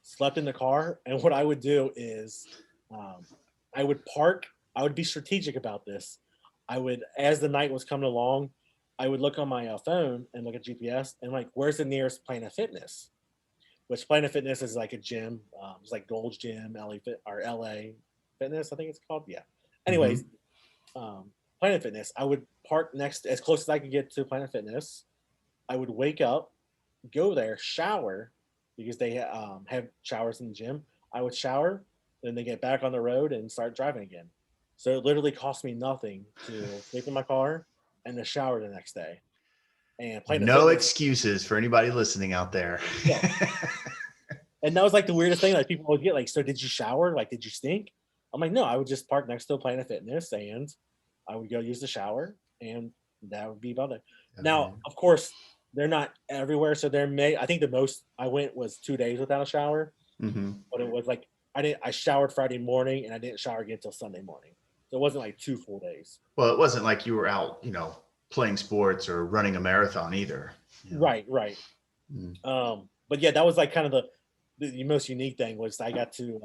slept in the car, and what I would do is um, I would park. I would be strategic about this. I would, as the night was coming along, I would look on my phone and look at GPS and like, where's the nearest Planet Fitness? Which Planet Fitness is like a gym. It's like Gold's Gym, LA Fit or LA Fitness, I think it's called. Yeah. Anyways, Hmm. Planet Fitness. I would park next as close as I could get to Planet Fitness. I would wake up, go there, shower because they have showers in the gym. I would shower, then they get back on the road and start driving again. So it literally cost me nothing to sleep in my car and to shower the next day. And Planet No Fitness, excuses for anybody listening out there. yeah. And that was like the weirdest thing. Like people would get like, so did you shower? Like, did you stink? I'm like, no, I would just park next to a Planet Fitness and I would go use the shower and that would be about it. Now, Okay. of course, they're not everywhere. So I think the most I went was 2 days without a shower, Hmm. but it was like, I showered Friday morning and I didn't shower again until Sunday morning. So it wasn't like 2 full days. Well, it wasn't like you were out, playing sports or running a marathon either. You know. Right, right. Mm. But yeah, that was like kind of the most unique thing was I got to,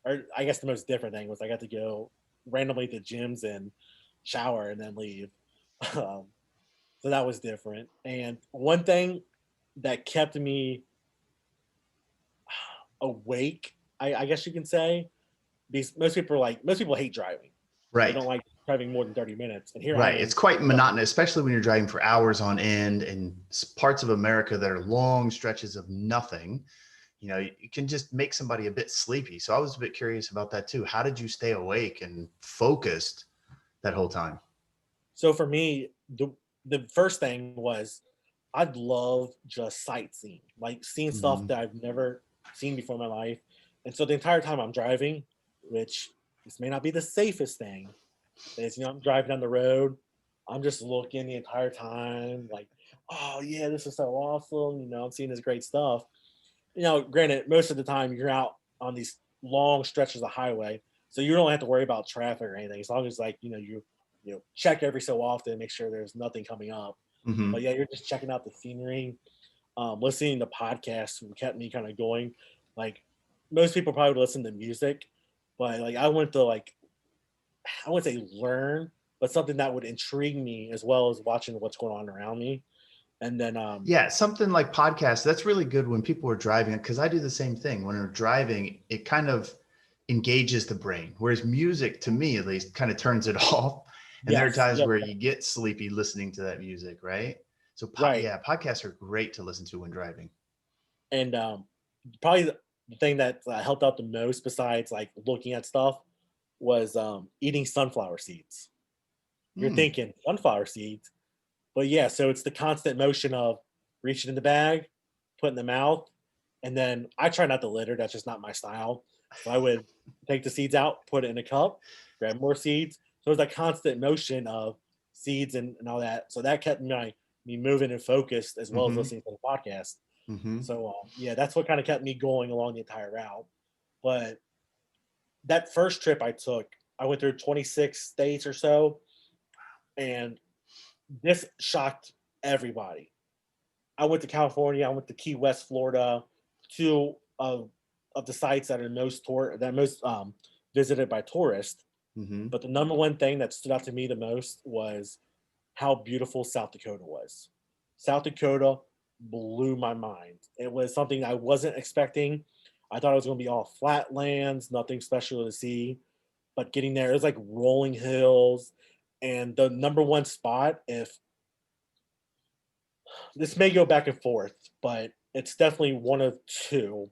or I guess the most different thing was I got to go randomly to gyms and shower and then leave. Um, so that was different. And one thing that kept me awake, I guess you can say, because most people hate driving. They Right. don't like driving more than 30 minutes. And here I Right. am. It's quite monotonous, especially when you're driving for hours on end in parts of America that are long stretches of nothing. You can just make somebody a bit sleepy. So I was a bit curious about that too. How did you stay awake and focused that whole time? So for me, the the first thing was I'd love just sightseeing, like seeing stuff Hmm. that I've never seen before in my life. And so the entire time I'm driving, which this may not be the safest thing, is I'm driving down the road, I'm just looking the entire time, like, oh yeah, this is so awesome. I'm seeing this great stuff. Granted, most of the time you're out on these long stretches of highway, so you don't have to worry about traffic or anything. As long as like you check every so often, make sure there's nothing coming up. But Hmm. yeah, you're just checking out the scenery, listening to podcasts kept me kind of going. Like most people probably would listen to music, but like I went to like I wouldn't say learn, but something that would intrigue me as well as watching what's going on around me. And then Yeah, something like podcasts, that's really good when people are driving, because I do the same thing. When we're driving, it kind of engages the brain, whereas music, to me at least, kind of turns it off. And there are yes, times yep, where you get sleepy listening to that music, right? So, right. yeah, podcasts are great to listen to when driving. And probably the thing that helped out the most, besides like looking at stuff, was eating sunflower seeds. You're Hmm. thinking sunflower seeds, but yeah, so it's the constant motion of reaching in the bag, putting in the mouth, and then I try not to litter. That's just not my style. So I would take the seeds out, put it in a cup, grab more seeds. So it was that constant motion of seeds and all that. So that kept me moving and focused as well as Hmm. listening to the podcast. Hmm. So yeah, that's what kind of kept me going along the entire route. But that first trip I took, I went through 26 states or so, and this shocked everybody. I went to California. I went to Key West, Florida, two of the sites that are most visited by tourists. Hmm. But the number one thing that stood out to me the most was how beautiful South Dakota was. South Dakota blew my mind. It was something I wasn't expecting. I thought it was going to be all flatlands, nothing special to see. But getting there, it was like rolling hills. And the number one spot, if this may go back and forth, but it's definitely one of two.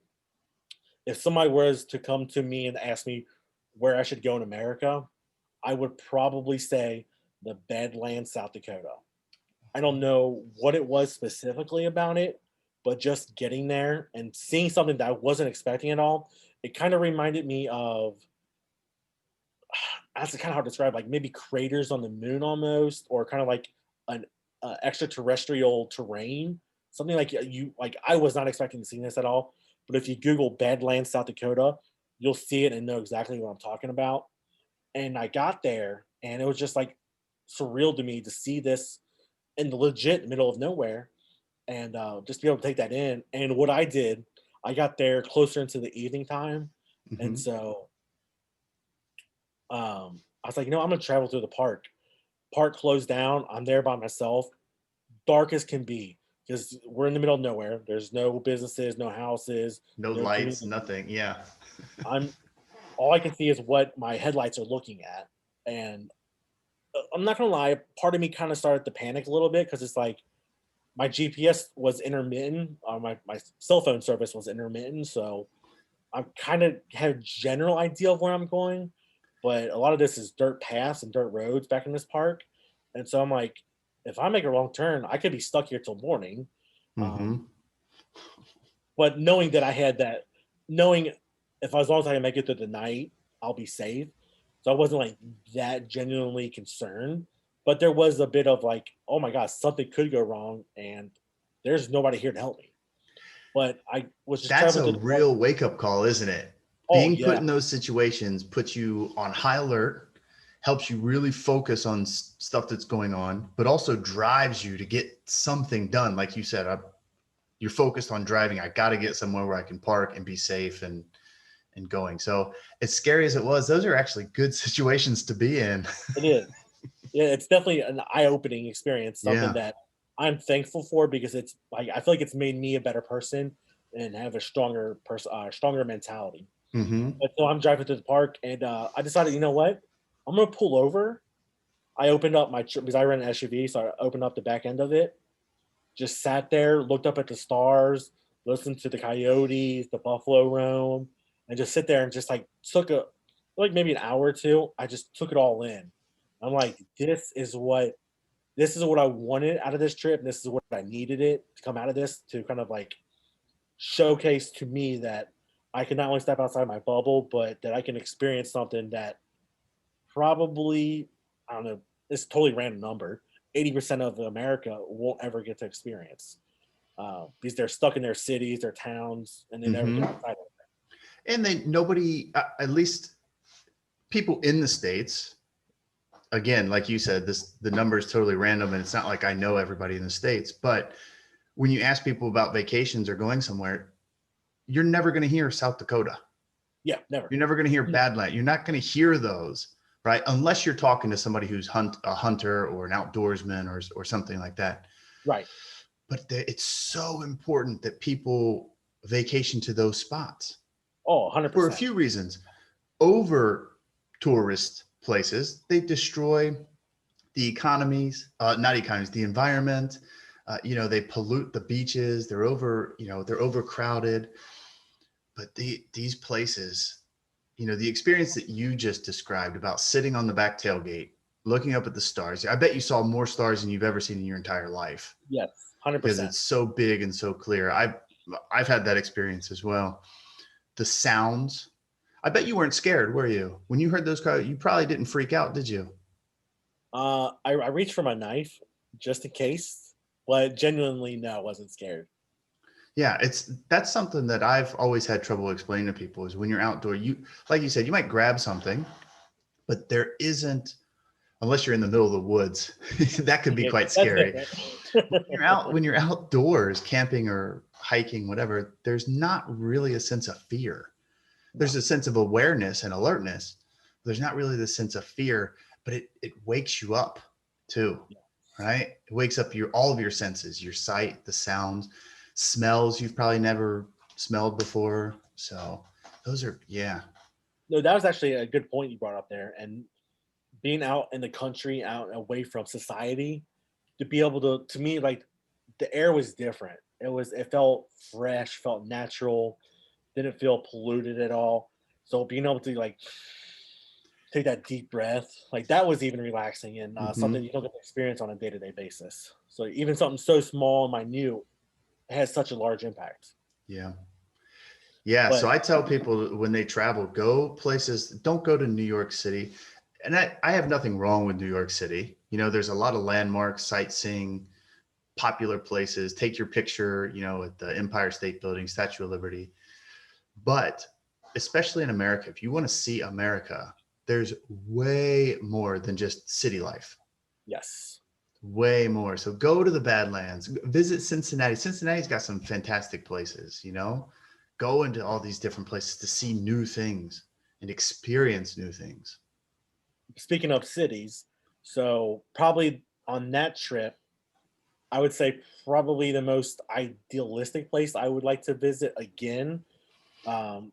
If somebody was to come to me and ask me where I should go in America, I would probably say the Badlands, South Dakota. I don't know what it was specifically about it, but just getting there and seeing something that I wasn't expecting at all, it kind of reminded me of, that's kind of hard to describe, like maybe craters on the moon almost, or kind of like an extraterrestrial terrain, something like like I was not expecting to see this at all. But if you Google Badlands, South Dakota, you'll see it and know exactly what I'm talking about. And I got there, and it was just like surreal to me to see this in the legit middle of nowhere, and just be able to take that in. And what I did, I got there closer into the evening time, and Hmm. so I was like, I'm gonna travel through the park. Park closed down. I'm there by myself, dark as can be, because we're in the middle of nowhere. There's no businesses, no houses, No no lights, community. nothing. Yeah. I'm All I can see is what my headlights are looking at, and I'm not gonna lie. Part of me kind of started to panic a little bit because it's like my GPS was intermittent. My cell phone service was intermittent, so I kind of had a general idea of where I'm going, but a lot of this is dirt paths and dirt roads back in this park, and so I'm like, if I make a wrong turn, I could be stuck here till morning. Um, Hmm. but knowing that I had that, knowing if as long as I can make it through the night, I'll be safe. So I wasn't like that genuinely concerned, but there was a bit of like, oh my god, something could go wrong, and there's nobody here to help me. But I was just That's traveling a through the park. real wake up call, isn't it? Oh Being put yeah, in those situations puts you on high alert, helps you really focus on stuff that's going on, but also drives you to get something done. Like you said, you're focused on driving. I got to get somewhere where I can park and be safe and going. So as scary as it was, those are actually good situations to be in. it is. Yeah, it's definitely an eye-opening experience, something Yeah. that I'm thankful for because it's like I feel like it's made me a better person and have a stronger mentality. Hmm. But so I'm driving through the park, and I decided, you know what, I'm gonna pull over. I opened up because I rent an SUV, so I opened up the back end of it. Just sat there, looked up at the stars, listened to the coyotes, the buffalo roam, and just sit there and just like took a like maybe an hour or two. I just took it all in. I'm like, this is what this is what I wanted out of this trip, and this is what I needed it to come out of this, to kind of like showcase to me that I can not only step outside my bubble, but that I can experience something that probably, I don't know, it's a totally random number, 80% of America won't ever get to experience, because they're stuck in their cities, their towns, and they never get Hmm. outside of And nobody, at least people in the States, again, like you said, the number is totally random, and it's not like I know everybody in the States. But when you ask people about vacations or going somewhere, you're never going to hear South Dakota. Yeah, never. You're never going to hear Badland. You're not going to hear those, right? Unless you're talking to somebody who's a hunter or an outdoorsman or something like that. Right. But it's so important that people vacation to those spots Oh, for a 100%. few reasons. Over tourist places, they destroy the economies, not economies, the environment. They pollute the beaches. They're they're overcrowded. But these places, the experience that you just described about sitting on the back tailgate, looking up at the stars. I bet you saw more stars than you've ever seen in your entire life Yes, because 100%. it's so big and so clear. I've had that experience as well. The sounds. I bet you weren't scared, were you? When you heard those crowds, you probably didn't freak out, did you? I reached for my knife just in case, but genuinely, no, I wasn't scared. Yeah, that's something that I've always had trouble explaining to people is when you're outdoor, like you said, you might grab something, but there isn't, unless you're in the middle of the woods, that could be Yeah, quite that's scary. different. When you're outdoors, camping or hiking, whatever, there's not really a sense of fear. No. There's a sense of awareness and alertness. There's not really the sense of fear, but it wakes you up too, right? It wakes up all of your senses, your sight, the sounds, smells you've probably never smelled before. So those are, yeah. No, that was actually a good point you brought up there. And being out in the country, out away from society, to be able to me, like the air was different. It felt fresh, felt natural, didn't feel polluted at all. So being able to like take that deep breath, like that was even relaxing, and something Hmm. you don't get to experience on a day-to-day basis. So even something so small and minute has such a large impact. Yeah. Yeah. So But I tell people when they travel, go places, don't go to New York City. And I have nothing wrong with New York City. There's a lot of landmarks, sightseeing, popular places. Take your picture, at the Empire State Building, Statue of Liberty. But especially in America, if you want to see America, there's way more than just city life. yes, Way more. So go to the Badlands, visit Cincinnati. Cincinnati's got some fantastic places. Go into all these different places to see new things and experience new things. speaking of cities, so probably on that trip, I would say probably the most idealistic place I would like to visit again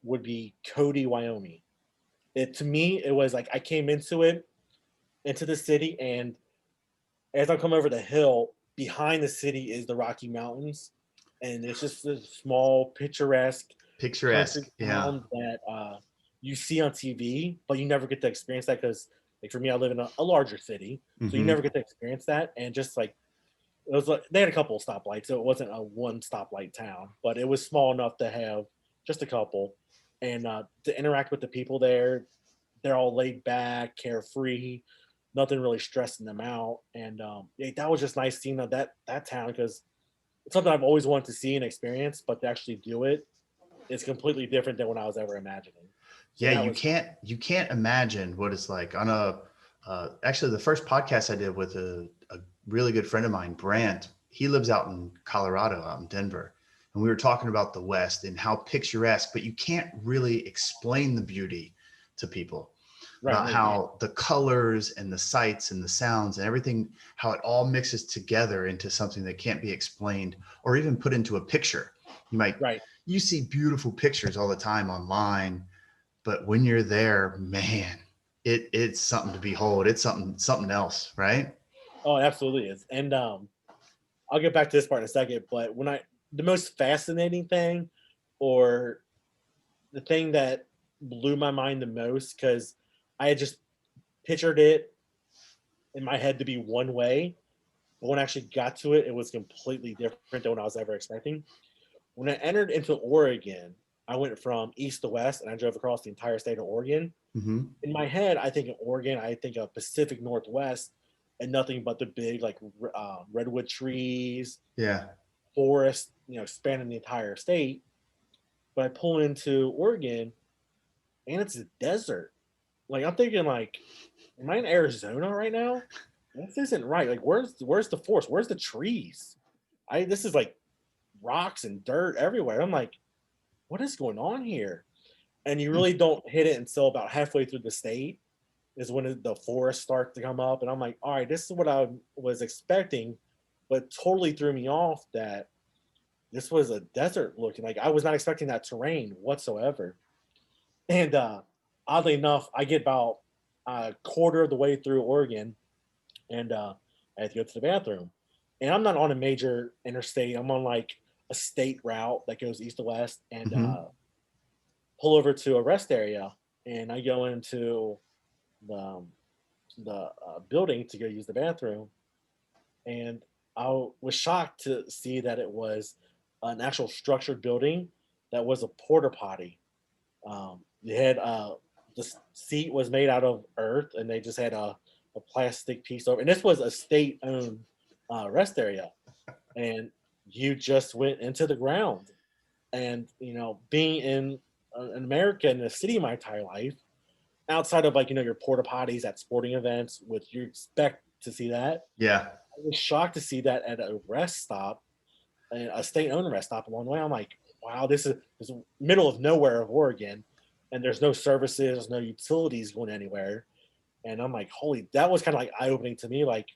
would be Cody, Wyoming. It to me, it was like I came into the city, and as I come over the hill, behind the city is the Rocky Mountains, and it's just a small, picturesque country Picturesque. Yeah. town that you see on TV, but you never get to experience that because, like for me, I live in a larger city, so you Hmm. never get to experience that. And just like it was like they had a couple of stoplights, so it wasn't a one stoplight town, but it was small enough to have just a couple, and to interact with the people there. They're all laid back, carefree, nothing really stressing them out, and yeah, that was just nice seeing that town because it's something I've always wanted to see and experience, but to actually do it is completely different than what I was ever imagining. So Yeah. that You was can't imagine what it's like on actually the first podcast I did with a really good friend of mine, Brant. He lives out in Colorado, out in Denver. And we were talking about the West and how picturesque, but you can't really explain the beauty to people right. about No, you can't. how the colors and the sights and the sounds and everything, how it all mixes together into something that can't be explained or even put into a picture. Right. You see beautiful pictures all the time online, but when you're there, man, it's something to behold. It's something else, right? Oh, it absolutely is. And I'll get back to this part in a second, but the most fascinating thing, or the thing that blew my mind the most, because I had just pictured it in my head to be one way, But when I actually got to it, it was completely different than what I was ever expecting. When I entered into Oregon, I went from east to west and I drove across the entire state of Oregon. Hmm. In my head, I think of Oregon, I think of Pacific Northwest and nothing but the big, like, redwood trees, Yeah. forest, spanning the entire state. But I pull into Oregon and it's a desert. Like, I'm thinking, like, am I in Arizona right now? This isn't right. Like, where's the forest? Where's the trees? This is like rocks and dirt everywhere. I'm like, what is going on here? And you really don't hit it until about halfway through the state is when the forests start to come up. And I'm like, all right, this is what I was expecting, but totally threw me off that this was a desert looking. Like, I was not expecting that terrain whatsoever. And oddly enough, I get about a quarter of the way through Oregon, and I had to go to the bathroom. And I'm not on a major interstate. I'm on like a state route that goes east to west, and Hmm. pull over to a rest area. And I go into the building to go use the bathroom, and I was shocked to see that it was an actual structured building that was a porta potty. They had the seat was made out of earth, and they just had a plastic piece over. And this was a state-owned rest area, and you just went into the ground. And being in America in the city my entire life, outside of, like, your porta potties at sporting events, which you expect to see that, Yeah. I was shocked to see that at a rest stop, a state-owned rest stop along the way. I'm like, wow, this is middle of nowhere of Oregon, and there's no services, no utilities going anywhere. And I'm like, holy, that was kind of like eye-opening to me. Like,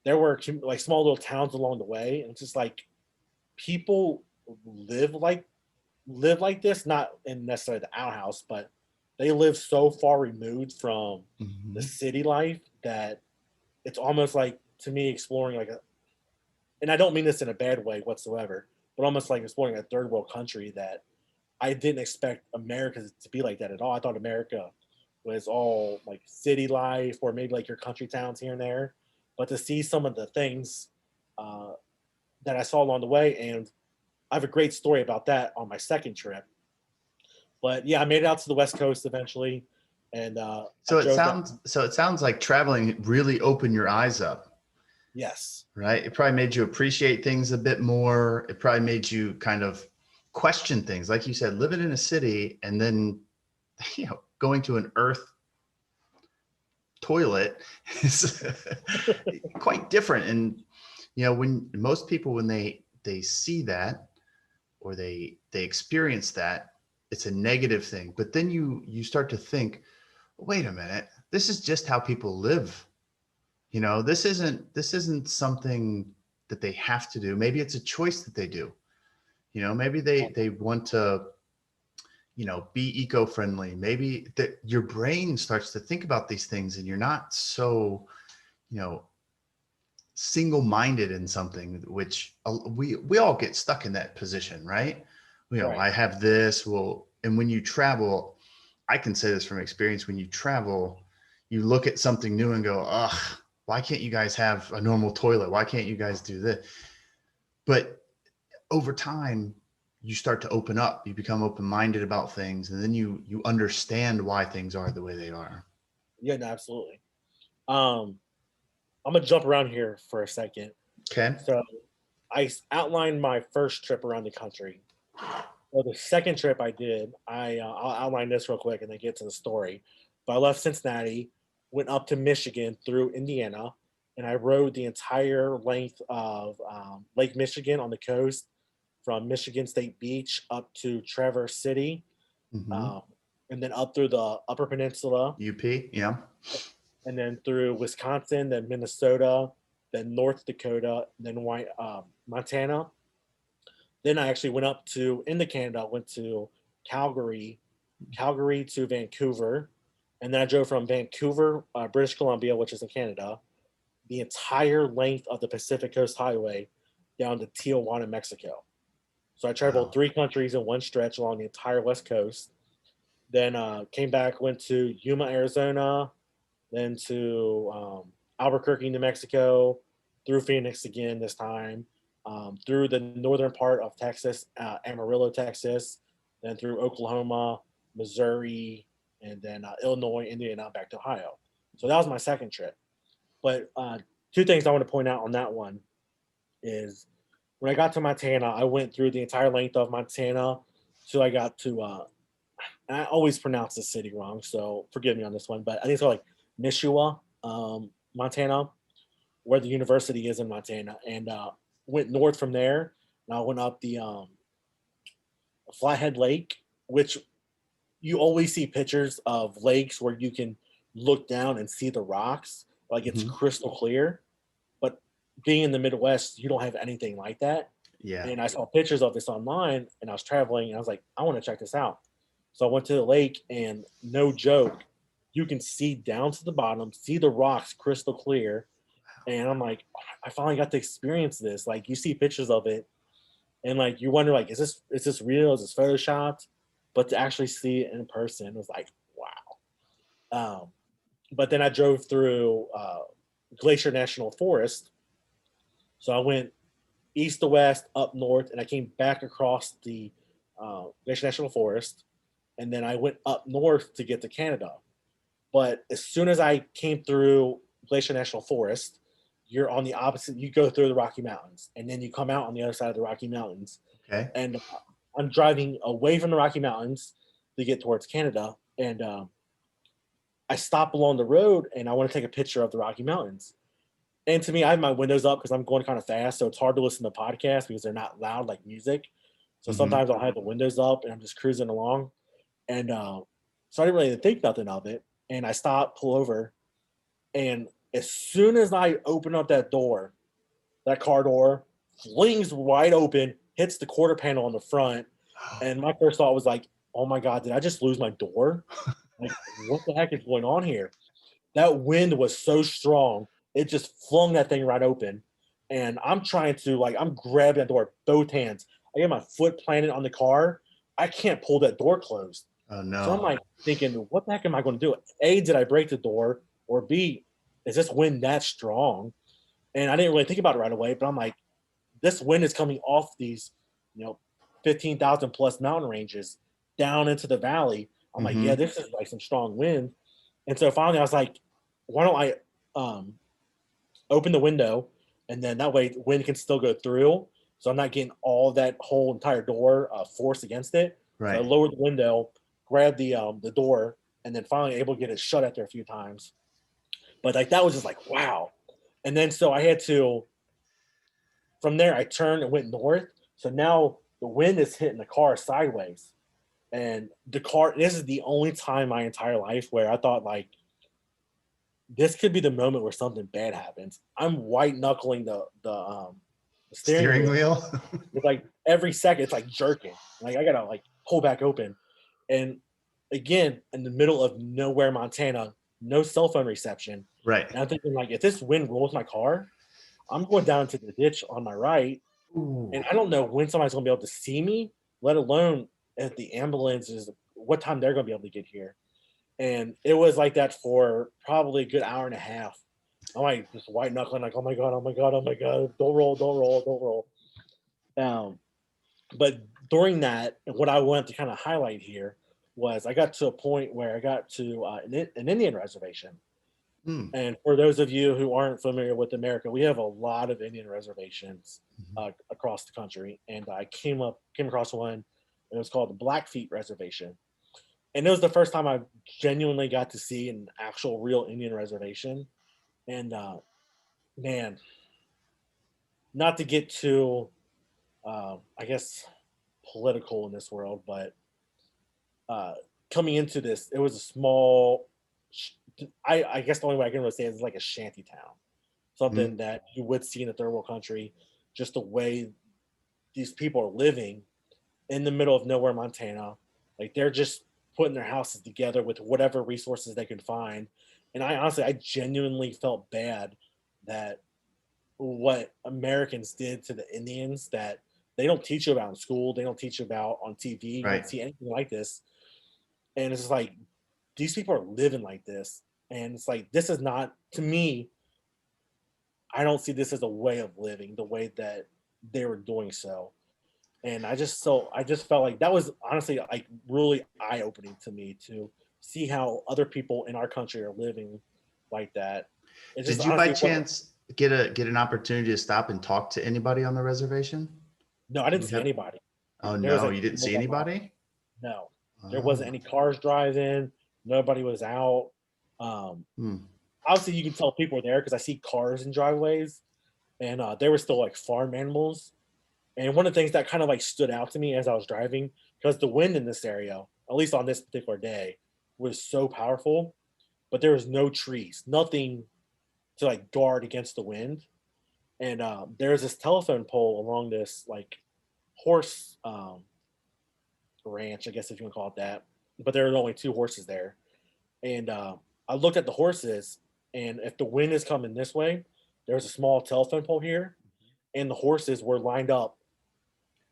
there were like small little towns along the way, and it's just like people live like live like this, not in necessarily the outhouse, but they live so far removed from the Hmm. city life that it's almost like, to me, exploring like and I don't mean this in a bad way whatsoever, but almost like exploring a third world country that I didn't expect America to be like that at all. I thought America was all like city life or maybe like your country towns here and there. But to see some of the things uh, that I saw along the way, and I have a great story about that on my second trip. But yeah, I made it out to the West Coast eventually, and I So it drove down. sounds like traveling really opened your eyes up, Yes, right? It probably made you appreciate things a bit more. It probably made you kind of question things. Like you said, living in a city and then, going to an earth toilet is quite different. And, when most people, when they see that or they experience that, it's a negative thing. But then you start to think, wait a minute, this is just how people live. This isn't something that they have to do. Maybe it's a choice that they do. Maybe they want to, be eco-friendly. Maybe that your brain starts to think about these things and you're not so, you know, single-minded in something, which we all get stuck in that position, right? right. I have this. Well, and when you travel, I can say this from experience, when you travel, you look at something new and go, ugh, why can't you guys have a normal toilet? Why can't you guys do this? But over time, you start to open up, you become open-minded about things, and then you understand why things are the way they are. Yeah, no, absolutely. Um, I'm gonna jump around here for a second. Okay. So outlined my first trip around the country. Well, the second trip I did, I'll outline this real quick and then get to the story. But I left Cincinnati, went up to Michigan through Indiana, and I rode the entire length of Lake Michigan on the coast, from Michigan State Beach up to Traverse City, Mm-hmm. um, and then up through the Upper Peninsula, UP. Yeah. and then through Wisconsin, then Minnesota, then North Dakota, then Montana. Then I actually went up to into Canada, went to Calgary, Calgary to Vancouver, and then I drove from Vancouver, British Columbia, which is in Canada, the entire length of the Pacific Coast Highway down to Tijuana, Mexico. So I traveled Wow. 3 countries in one stretch along the entire West Coast. Then came back, went to Yuma, Arizona, then to Albuquerque, New Mexico, through Phoenix again this time, through the northern part of Texas, Amarillo, Texas, then through Oklahoma, Missouri, and then Illinois, Indiana, back to Ohio. So that was my second trip. But two things I want to point out on that one is when I got to Montana, I went through the entire length of Montana till I got to, I always pronounce the city wrong, so forgive me on this one, but I think it's called like Nishua, Montana, where the university is in Montana, and went north from there. And I went up the Flathead Lake, which you always see pictures of lakes where you can look down and see the rocks, like it's Mhm. crystal clear. But being in the Midwest, you don't have anything like that. Yeah. And I saw pictures of this online, and I was traveling, and I was like, I want to check this out. So I went to the lake, and no joke, you can see down to the bottom, see the rocks crystal clear. And I'm like, "Oh, I finally got to experience this. Like you see pictures of it, and like you wonder, like, is this real? Is this photoshopped? But to actually see it in person was like, wow. But then I drove through Glacier National Forest. So I went east to west, up north, and I came back across the Glacier National Forest, and then I went up north to get to Canada. But as soon as I came through Glacier National Forest, you're on the opposite. You go through the Rocky Mountains, and then you come out on the other side of the Rocky Mountains. Okay. And I'm driving away from the Rocky Mountains to get towards Canada, and I stop along the road, and I want to take a picture of the Rocky Mountains. And to me, I have my windows up because I'm going kind of fast, so it's hard to listen to podcasts because they're not loud like music. So Mhm. sometimes I'll have the windows up and I'm just cruising along, and so I didn't really think nothing of it. And I stop, pull over, and as soon as I open up that door, that car door flings wide open, hits the quarter panel on the front, and my first thought was like, "Oh my god, did I just lose my door? Like, what the heck is going on here?" That wind was so strong, it just flung that thing right open. And I'm trying to, like, I'm grabbing that door with both hands. I get my foot planted on the car. I can't pull that door closed. Oh So I'm no. like thinking, what the heck am I going to do? A, did I break the door? Or B, is this wind that strong? And I didn't really think about it right away, but I'm like, this wind is coming off these, you know, 15,000 plus mountain ranges down into the valley. I'm like, yeah, Mhm. this is like some strong wind. And so finally I was like, why don't I um, open the window, and then that way wind can still go through. So I'm not getting all that whole entire door force against it. So I Right. lowered the window, grabbed the door, and then finally able to get it shut after a few times. But like that was just like wow. And then so I had to from there I turned and went north. So now the wind is hitting the car sideways. And the car, this is the only time in my entire life where I thought like this could be the moment where something bad happens. I'm white knuckling the steering Steering wheel. wheel. It's like every second it's like jerking. Like I gotta like pull back open. And again, in the middle of nowhere, Montana, no cell phone reception. Right. And I'm thinking like if this wind rolls my car, I'm going down to the ditch on my right. Ooh. And I don't know when somebody's gonna be able to see me, let alone if the ambulance is what time they're gonna be able to get here. And it was like that for probably a good hour and a half. I'm like just white knuckling, like, oh my god, oh my god, oh my god, don't roll, don't roll, don't roll. Um, but during that, and what I wanted to kind of highlight here was I got to a point where I got to an Indian reservation. Mm. And for those of you who aren't familiar with America, we have a lot of Indian reservations Mhm. across the country. And I came across one, and it was called the Blackfeet Reservation. And it was the first time I genuinely got to see an actual real Indian reservation. And man, not to get too, I guess, political in this world, but uh, coming into this, it was a small. I guess the only way I can really say it is like a shanty town, Mm. something that you would see in a third world country. Just the way these people are living in the middle of nowhere, Montana. Like they're just putting their houses together with whatever resources they can find. And I honestly, I genuinely felt bad that what Americans did to the Indians that they don't teach you about in school, they don't teach you about on TV, you don't Right. see anything like this. And it's just like these people are living like this. And it's like this is not to me, I don't see this as a way of living the way that they were doing so. And I just felt like that was honestly like really eye opening to me to see how other people in our country are living like that. It just Did you by honestly wasn't. chance get an opportunity to stop and talk to anybody on the reservation? No, I Did didn't you see have? anybody. Oh There was no, like you didn't see animals on my. anybody? No, there wasn't Oh, any cars driving. Nobody was out. Um, hmm. Obviously, you can tell people were there because I see cars in driveways, and they were still like farm animals. And one of the things that kind of like stood out to me as I was driving, because the wind in this area, at least on this particular day, was so powerful, but there was no trees, nothing to like guard against the wind. And there was this telephone pole along this like horse ranch, I guess if you want to call it that. But there were only two horses there. And I looked at the horses, and if the wind is coming this way, there's a small telephone pole here, and the horses were lined up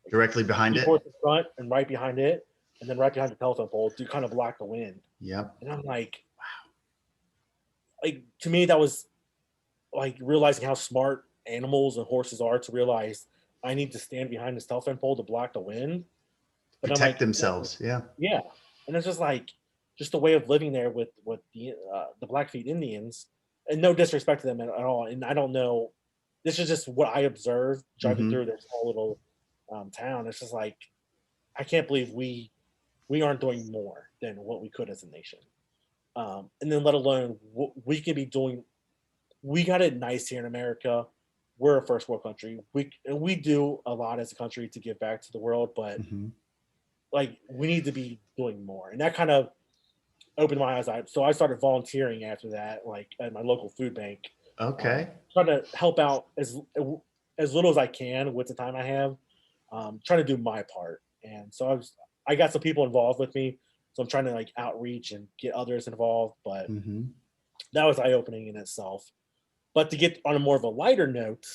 Directly behind two it? horses front and right behind it, and then right behind the telephone pole to kind of block the wind. Yep. And I'm like to me that was like realizing how smart animals and horses are to realize I need to stand behind this telephone pole to block the wind. But I'm Protect like, themselves. Yeah. yeah, and it's just like just a way of living there with the Blackfeet Indians, and no disrespect to them at all. And I don't know, this is just what I observed driving Hmm. through their small little town. It's just like I can't believe we aren't doing more than what we could as a nation. And then let alone what we could be doing. We got it nice here in America. We're a first world country. We do a lot as a country to give back to the world, but Hmm. like we need to be doing more. And that kind of opened my eyes. So I started volunteering after that, like at my local food bank, Okay. trying to help out as little as I can with the time I have, trying to do my part. And so I got some people involved with me, so I'm trying to like outreach and get others involved. But Hmm. that was eye opening in itself. But to get on a more of a lighter note,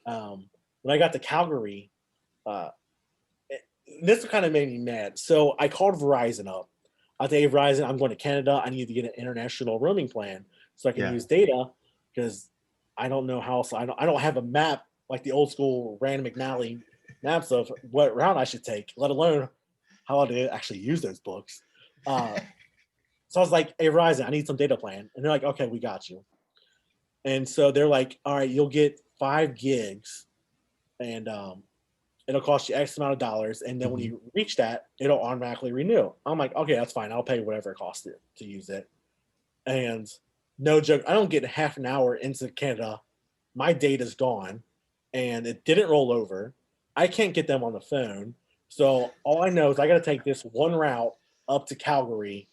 when I got to Calgary, uh, this kind of made me mad. So I called Verizon up. I think, hey, Verizon, I'm going to Canada. I need to get an international roaming plan so I can Yeah. use data because I don't know how else. I don't have a map like the old school Rand McNally maps of what route I should take, let alone how to actually use those books. Uh, so I was like, hey, Verizon, I need some data plan. And they're like, okay, we got you. And so they're like, all right, you'll get 5 gigs and it'll cost you X amount of dollars. And then when Hmm. you reach that, it'll automatically renew. I'm like, okay, that's fine. I'll pay whatever it costs to use it. And no joke, I don't get half an hour into Canada. My data's gone and it didn't roll over. I can't get them on the phone. So all I know is I got to take this one route up to Calgary.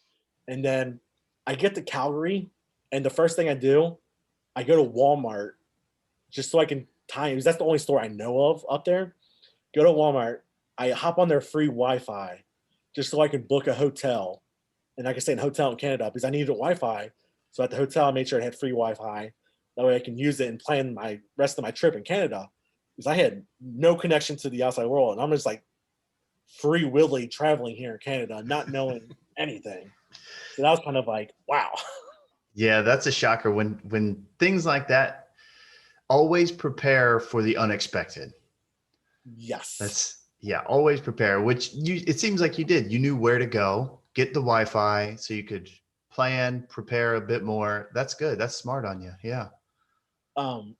And then I get to Calgary. And the first thing I do, I go to Walmart just so I can time, because that's the only store I know of up there. Go to Walmart. I hop on their free Wi-Fi just so I can book a hotel, and I can stay in a hotel in Canada because I needed a Wi-Fi. So at the hotel, I made sure it had free Wi-Fi. That way, I can use it and plan my rest of my trip in Canada because I had no connection to the outside world, and I'm just like free willy traveling here in Canada, not knowing anything. So that was kind of like, wow. Yeah, that's a shocker when things like that. Always prepare for the unexpected. Yes. That's yeah, always prepare, which you it seems like you did. You knew where to go, get the Wi-Fi so you could plan, prepare a bit more. That's good. That's smart on you. Yeah. Um,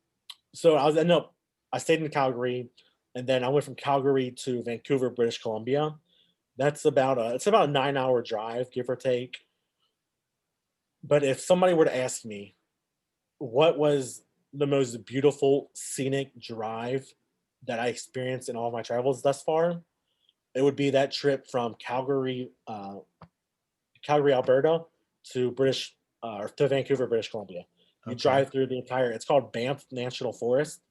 so I was ended up I stayed in Calgary, and then I went from Calgary to Vancouver, British Columbia. That's about a it's about a 9 hour drive, give or take. But if somebody were to ask me what was the most beautiful scenic drive that I experienced in all my travels thus far, it would be that trip from Calgary, Alberta, to Vancouver, British Columbia. You Okay. drive through the entire. It's called Banff National Forest,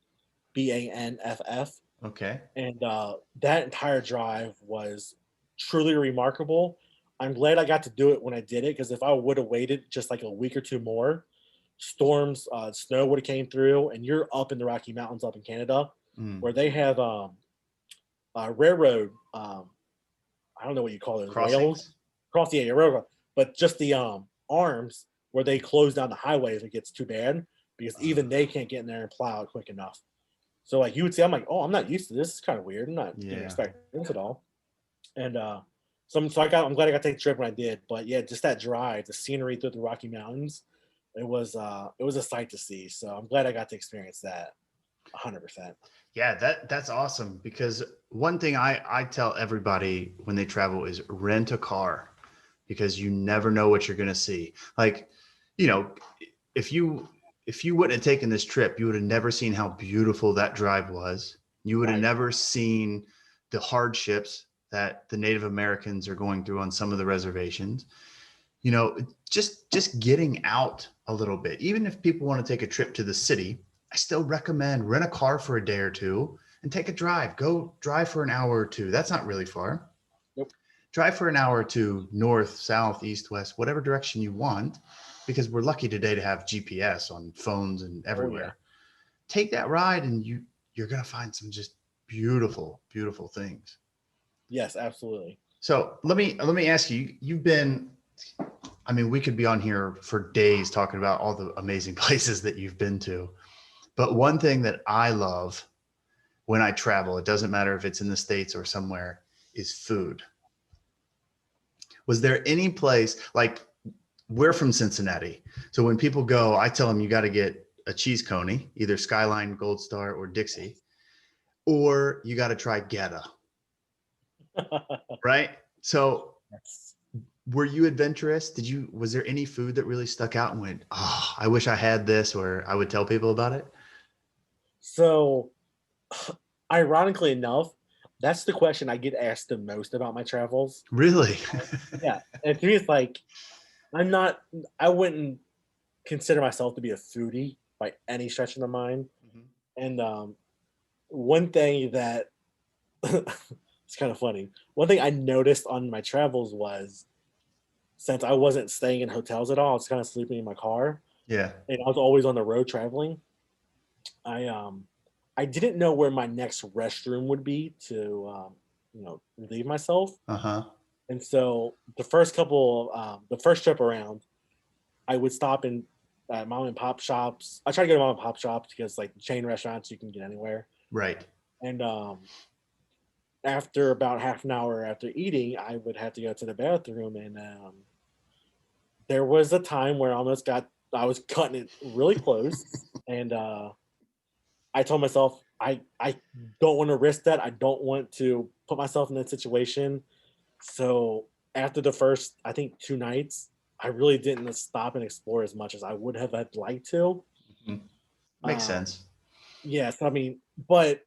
BANFF, Okay. and that entire drive was truly remarkable. I'm glad I got to do it when I did it because if I would have waited just like a week or two more, storms, snow would have came through, and you're up in the Rocky Mountains up in Canada, Mm. where they have railroad. I don't know what you call those rails Crossings. across the railroad, but just the arms where they close down the highway if it gets too bad because even they can't get in there and plow quick enough. So like you would see, I'm like, oh, I'm not used to this. It's kind of weird. I'm not didn't Yeah. expect this at all. And I'm glad I got to take the trip when I did. But yeah, just that drive, the scenery through the Rocky Mountains, it was a sight to see. So I'm glad I got to experience that 100%. Yeah, that's awesome, because one thing I tell everybody when they travel is rent a car, because you never know what you're going to see. Like, you know, if you wouldn't have taken this trip, you would have never seen how beautiful that drive was. You would have Right. never seen the hardships that the Native Americans are going through on some of the reservations. You know, just getting out a little bit. Even if people want to take a trip to the city, I still recommend rent a car for a day or two and take a drive. Go drive for an hour or two. That's not really far. Nope. Drive for an hour or two, north, south, east, west, whatever direction you want, because we're lucky today to have GPS on phones and everywhere. Oh, yeah. Take that ride, and you're going to find some just beautiful, beautiful things. Yes, absolutely. So let me ask you, you've been, I mean, we could be on here for days talking about all the amazing places that you've been to. But one thing that I love when I travel, it doesn't matter if it's in the States or somewhere, is food. Was there any place, like, we're from Cincinnati, so when people go, I tell them you got to get a cheese coney, either Skyline, Gold Star, or Dixie, or you got to try Geta, right? So Yes. were you adventurous? Was there any food that really stuck out and went, oh, I wish I had this, or I would tell people about it? So, ironically enough, that's the question I get asked the most about my travels. Really? Yeah, and to me, it's like I'm not. I wouldn't consider myself to be a foodie by any stretch of the mind. Mhm. And one thing that it's kind of funny. One thing I noticed on my travels was since I wasn't staying in hotels at all, I was kind of sleeping in my car, Yeah. and I was always on the road traveling. I I didn't know where my next restroom would be to relieve myself. Uh-huh. And so the first trip around, I would stop in mom and pop shops. I try to go to mom and pop shops because like chain restaurants you can get anywhere. Right. And after about half an hour after eating, I would have to go to the bathroom. And there was a time where I was cutting it really close, and I told myself I don't want to risk that. I don't want to put myself in that situation. So after the first, I think 2 nights, I really didn't stop and explore as much as I would have had liked to. Mhm. Makes Um, sense. yes, I mean, but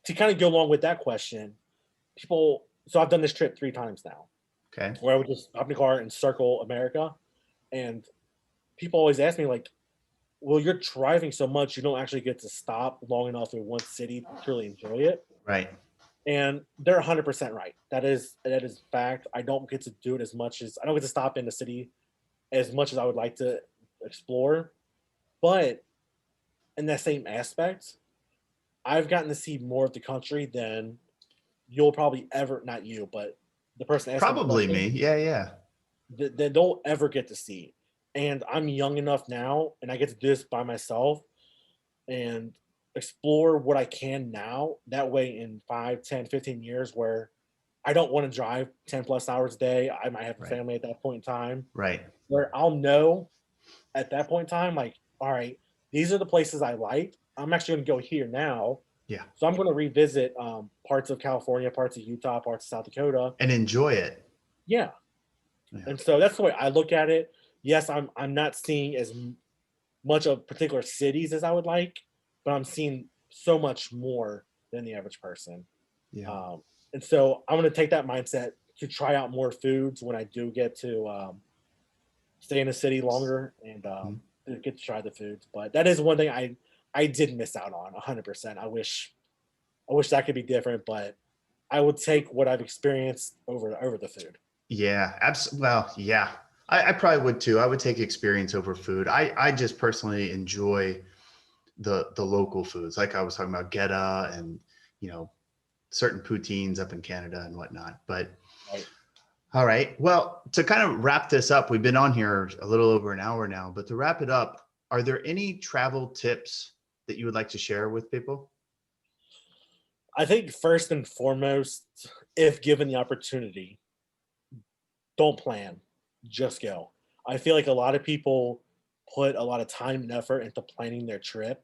to kind of go along with that question, people. So I've done this trip 3 times now, Okay. where I would just hop in the car and circle America, and people always ask me like, "Well, you're driving so much, you don't actually get to stop long enough in one city to truly enjoy it." Right. And they're 100% right. That is fact. I don't get to do it I don't get to stop in the city as much as I would like to explore. But in that same aspect, I've gotten to see more of the country than you'll probably ever, not you, but the person asking the Probably question, me. Yeah, yeah. that they'll ever get to see. And I'm young enough now, and I get to do this by myself and explore what I can now. That way, in 5, 10, 15 years, where I don't want to drive 10 plus hours a day, I might have a Right. family at that point in time, Right. where I'll know at that point in time, like, all right, these are the places I like. I'm actually going to go here now. Yeah. So I'm going to revisit parts of California, parts of Utah, parts of South Dakota. And enjoy it. Yeah. Yeah. And so that's the way I look at it. Yes, I'm not seeing as much of particular cities as I would like, but I'm seeing so much more than the average person. Yeah. And so I'm going to take that mindset to try out more foods when I do get to stay in a city longer and Mhm. to get to try the foods. But that is one thing I did miss out on 100%. I wish that could be different, but I would take what I've experienced over the food. Yeah. Well, yeah. I probably would too. I would take experience over food. I just personally enjoy the local foods. Like I was talking about Geta and, you know, certain poutines up in Canada and whatnot. But Right. all right. Well, to kind of wrap this up, we've been on here a little over an hour now, but to wrap it up, Are there any travel tips that you would like to share with people? I think first and foremost, if given the opportunity, don't plan, just go. I feel like a lot of people put a lot of time and effort into planning their trip,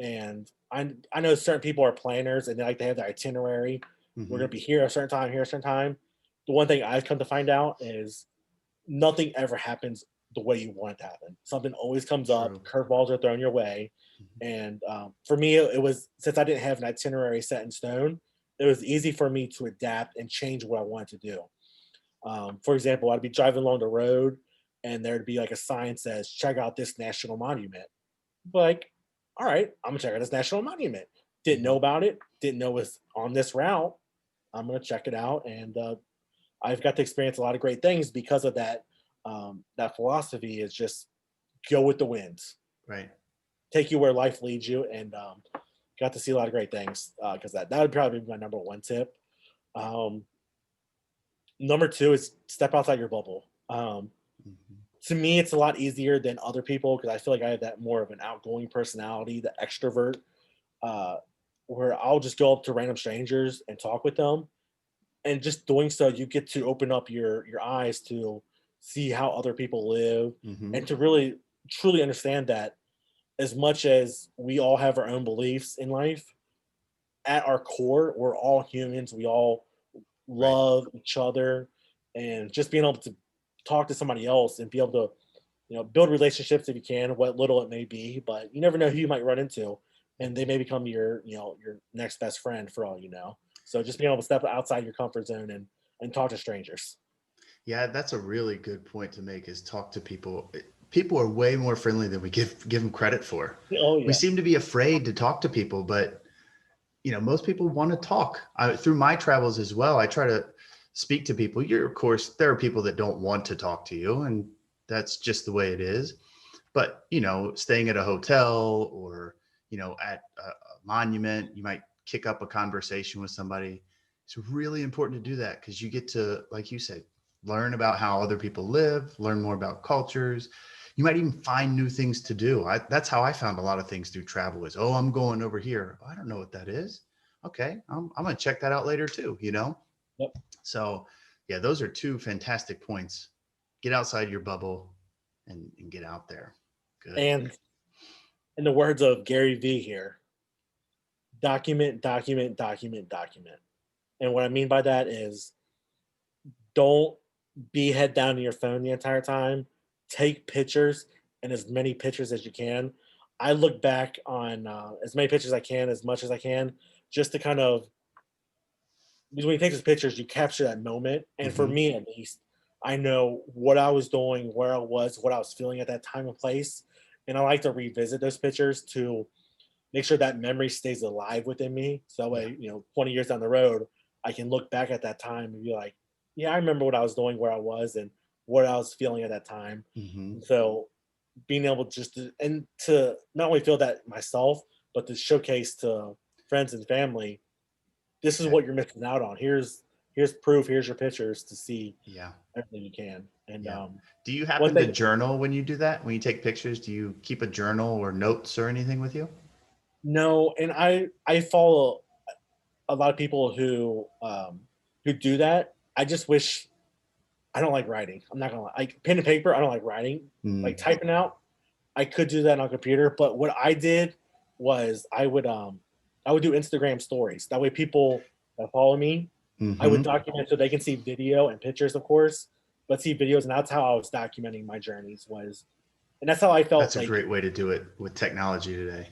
and I know certain people are planners and they like to have their itinerary. We're Hmm. gonna be here at a certain time, here at a certain time. The one thing I've come to find out is nothing ever happens the way you want it to happen. Something always comes up, True. curveballs are thrown your way. Mhm. And for me, it was since I didn't have an itinerary set in stone, it was easy for me to adapt and change what I wanted to do. For example, I'd be driving along the road and there'd be like a sign that says, check out this national monument. Like, all right, I'm gonna check out this national monument. Didn't know Mhm. about it, didn't know it was on this route. I'm gonna check it out, and I've got to experience a lot of great things because of that. That philosophy is just go with the winds, Right. take you where life leads you, and got to see a lot of great things because that would probably be my number one tip. Um, Number two is step outside your bubble. Mhm. To me, it's a lot easier than other people because I feel like I have that more of an outgoing personality, the extrovert, uh, where I'll just go up to random strangers and talk with them, and just doing so, you get to open up your eyes to see how other people live, and Mhm. to really truly understand that as much as we all have our own beliefs in life, at our core, we're all humans. We all Right. love each other, and just being able to talk to somebody else and be able to, build relationships if you can, what little it may be, but you never know who you might run into, and they may become your next best friend for all you know. So just being able to step outside your comfort zone and talk to strangers. Yeah, that's a really good point to make is talk to people. People are way more friendly than we give them credit for. Oh We yeah. seem to be afraid to talk to people, but most people want to talk. Through my travels as well, I try to speak to people. Of course, there are people that don't want to talk to you, and that's just the way it is. But staying at a hotel or at a monument, you might kick up a conversation with somebody. It's really important to do that because you get to, like you said, learn about how other people live, learn more about cultures. You might even find new things to do. That's how I found a lot of things through travel is, oh, I'm going over here. Oh, I don't know what that is. Okay, I'm going to check that out later too. Yep. So yeah, those are two fantastic points. Get outside your bubble and get out there. Good. And in the words of Gary Vee here, document, document, document, document. And what I mean by that is don't be head down in your phone the entire time. Take pictures and as many pictures as you can. I look back on as many pictures as I can, as much as I can, just to kind of, because when you take those pictures, you capture that moment. And for Hmm. me, at least, I know what I was doing, where I was, what I was feeling at that time and place. And I like to revisit those pictures to make sure that memory stays alive within me. So that Yeah. way, 20 years down the road, I can look back at that time and be like, yeah, I remember what I was doing, where I was, and what I was feeling at that time. Hmm. And so being able just to not only feel that myself, but to showcase to friends and family, this is Okay. what you're missing out on. Here's proof. Here's your pictures to see Yeah. everything you can. And Yeah. Do you one happen to thing, journal when you do that? When you take pictures, do you keep a journal or notes or anything with you? no, and I follow a lot of people who do that. I just wish I don't like writing. I'm not gonna lie. Like pen and paper, I don't like writing. Like Mm. typing out, I could do that on a computer. But what I did was I would do Instagram stories. That way people that follow me, I would Hmm. document so they can see video and pictures, of course, but see videos, and that's how I was documenting my journeys was, and that's how I felt That's a like great way to do it with technology today.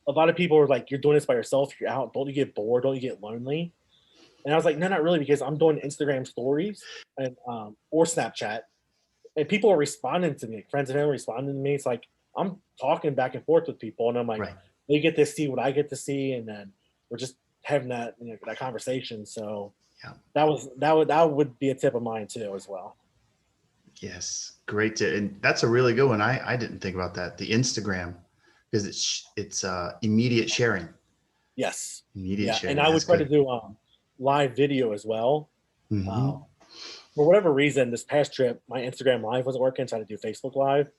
a lot of people were like, "You're doing this by yourself. You're out. Don't you get bored? Don't you get lonely?" And I was like, "No, not really, because I'm doing Instagram stories and or Snapchat, and people are responding to me. Like friends and family responding to me. It's like I'm talking back and forth with people, and I'm like, Right. they get to see what I get to see, and then we're just having that conversation. So Yeah. that would be a tip of mine too, as well. Yes. Great. And that's a really good one. I didn't think about that. The Instagram, because it's immediate sharing. Yes, Immediate yeah, and sharing. I That's would try to good. do live video as well. Hmm. Um, for whatever reason, this past trip, my Instagram Live wasn't working, so I had to do Facebook Live.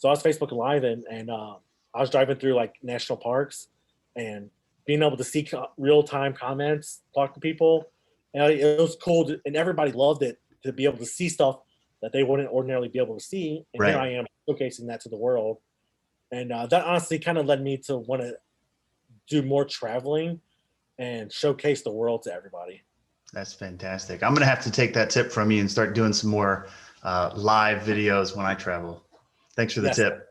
So I was Facebook Live and I was driving through like national parks and being able to see real time comments, talk to people. And it was cool. And everybody loved it to be able to see stuff that they wouldn't ordinarily be able to see. And here Right. I am showcasing that to the world. And that honestly kind of led me to want to do more traveling and showcase the world to everybody. That's fantastic. I'm going to have to take that tip from you and start doing some more live videos when I travel. Thanks for the Yes. tip.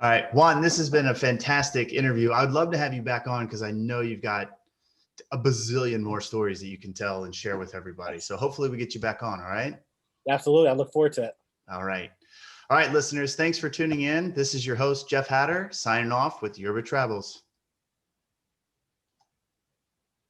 All right, Juan, this has been a fantastic interview. I would love to have you back on because I know you've got a bazillion more stories that you can tell and share with everybody. So hopefully we get you back on. All right. Absolutely. I look forward to it. All right. All right, listeners, thanks for tuning in. This is your host, Jeff Hatter, signing off with Yerba Travels.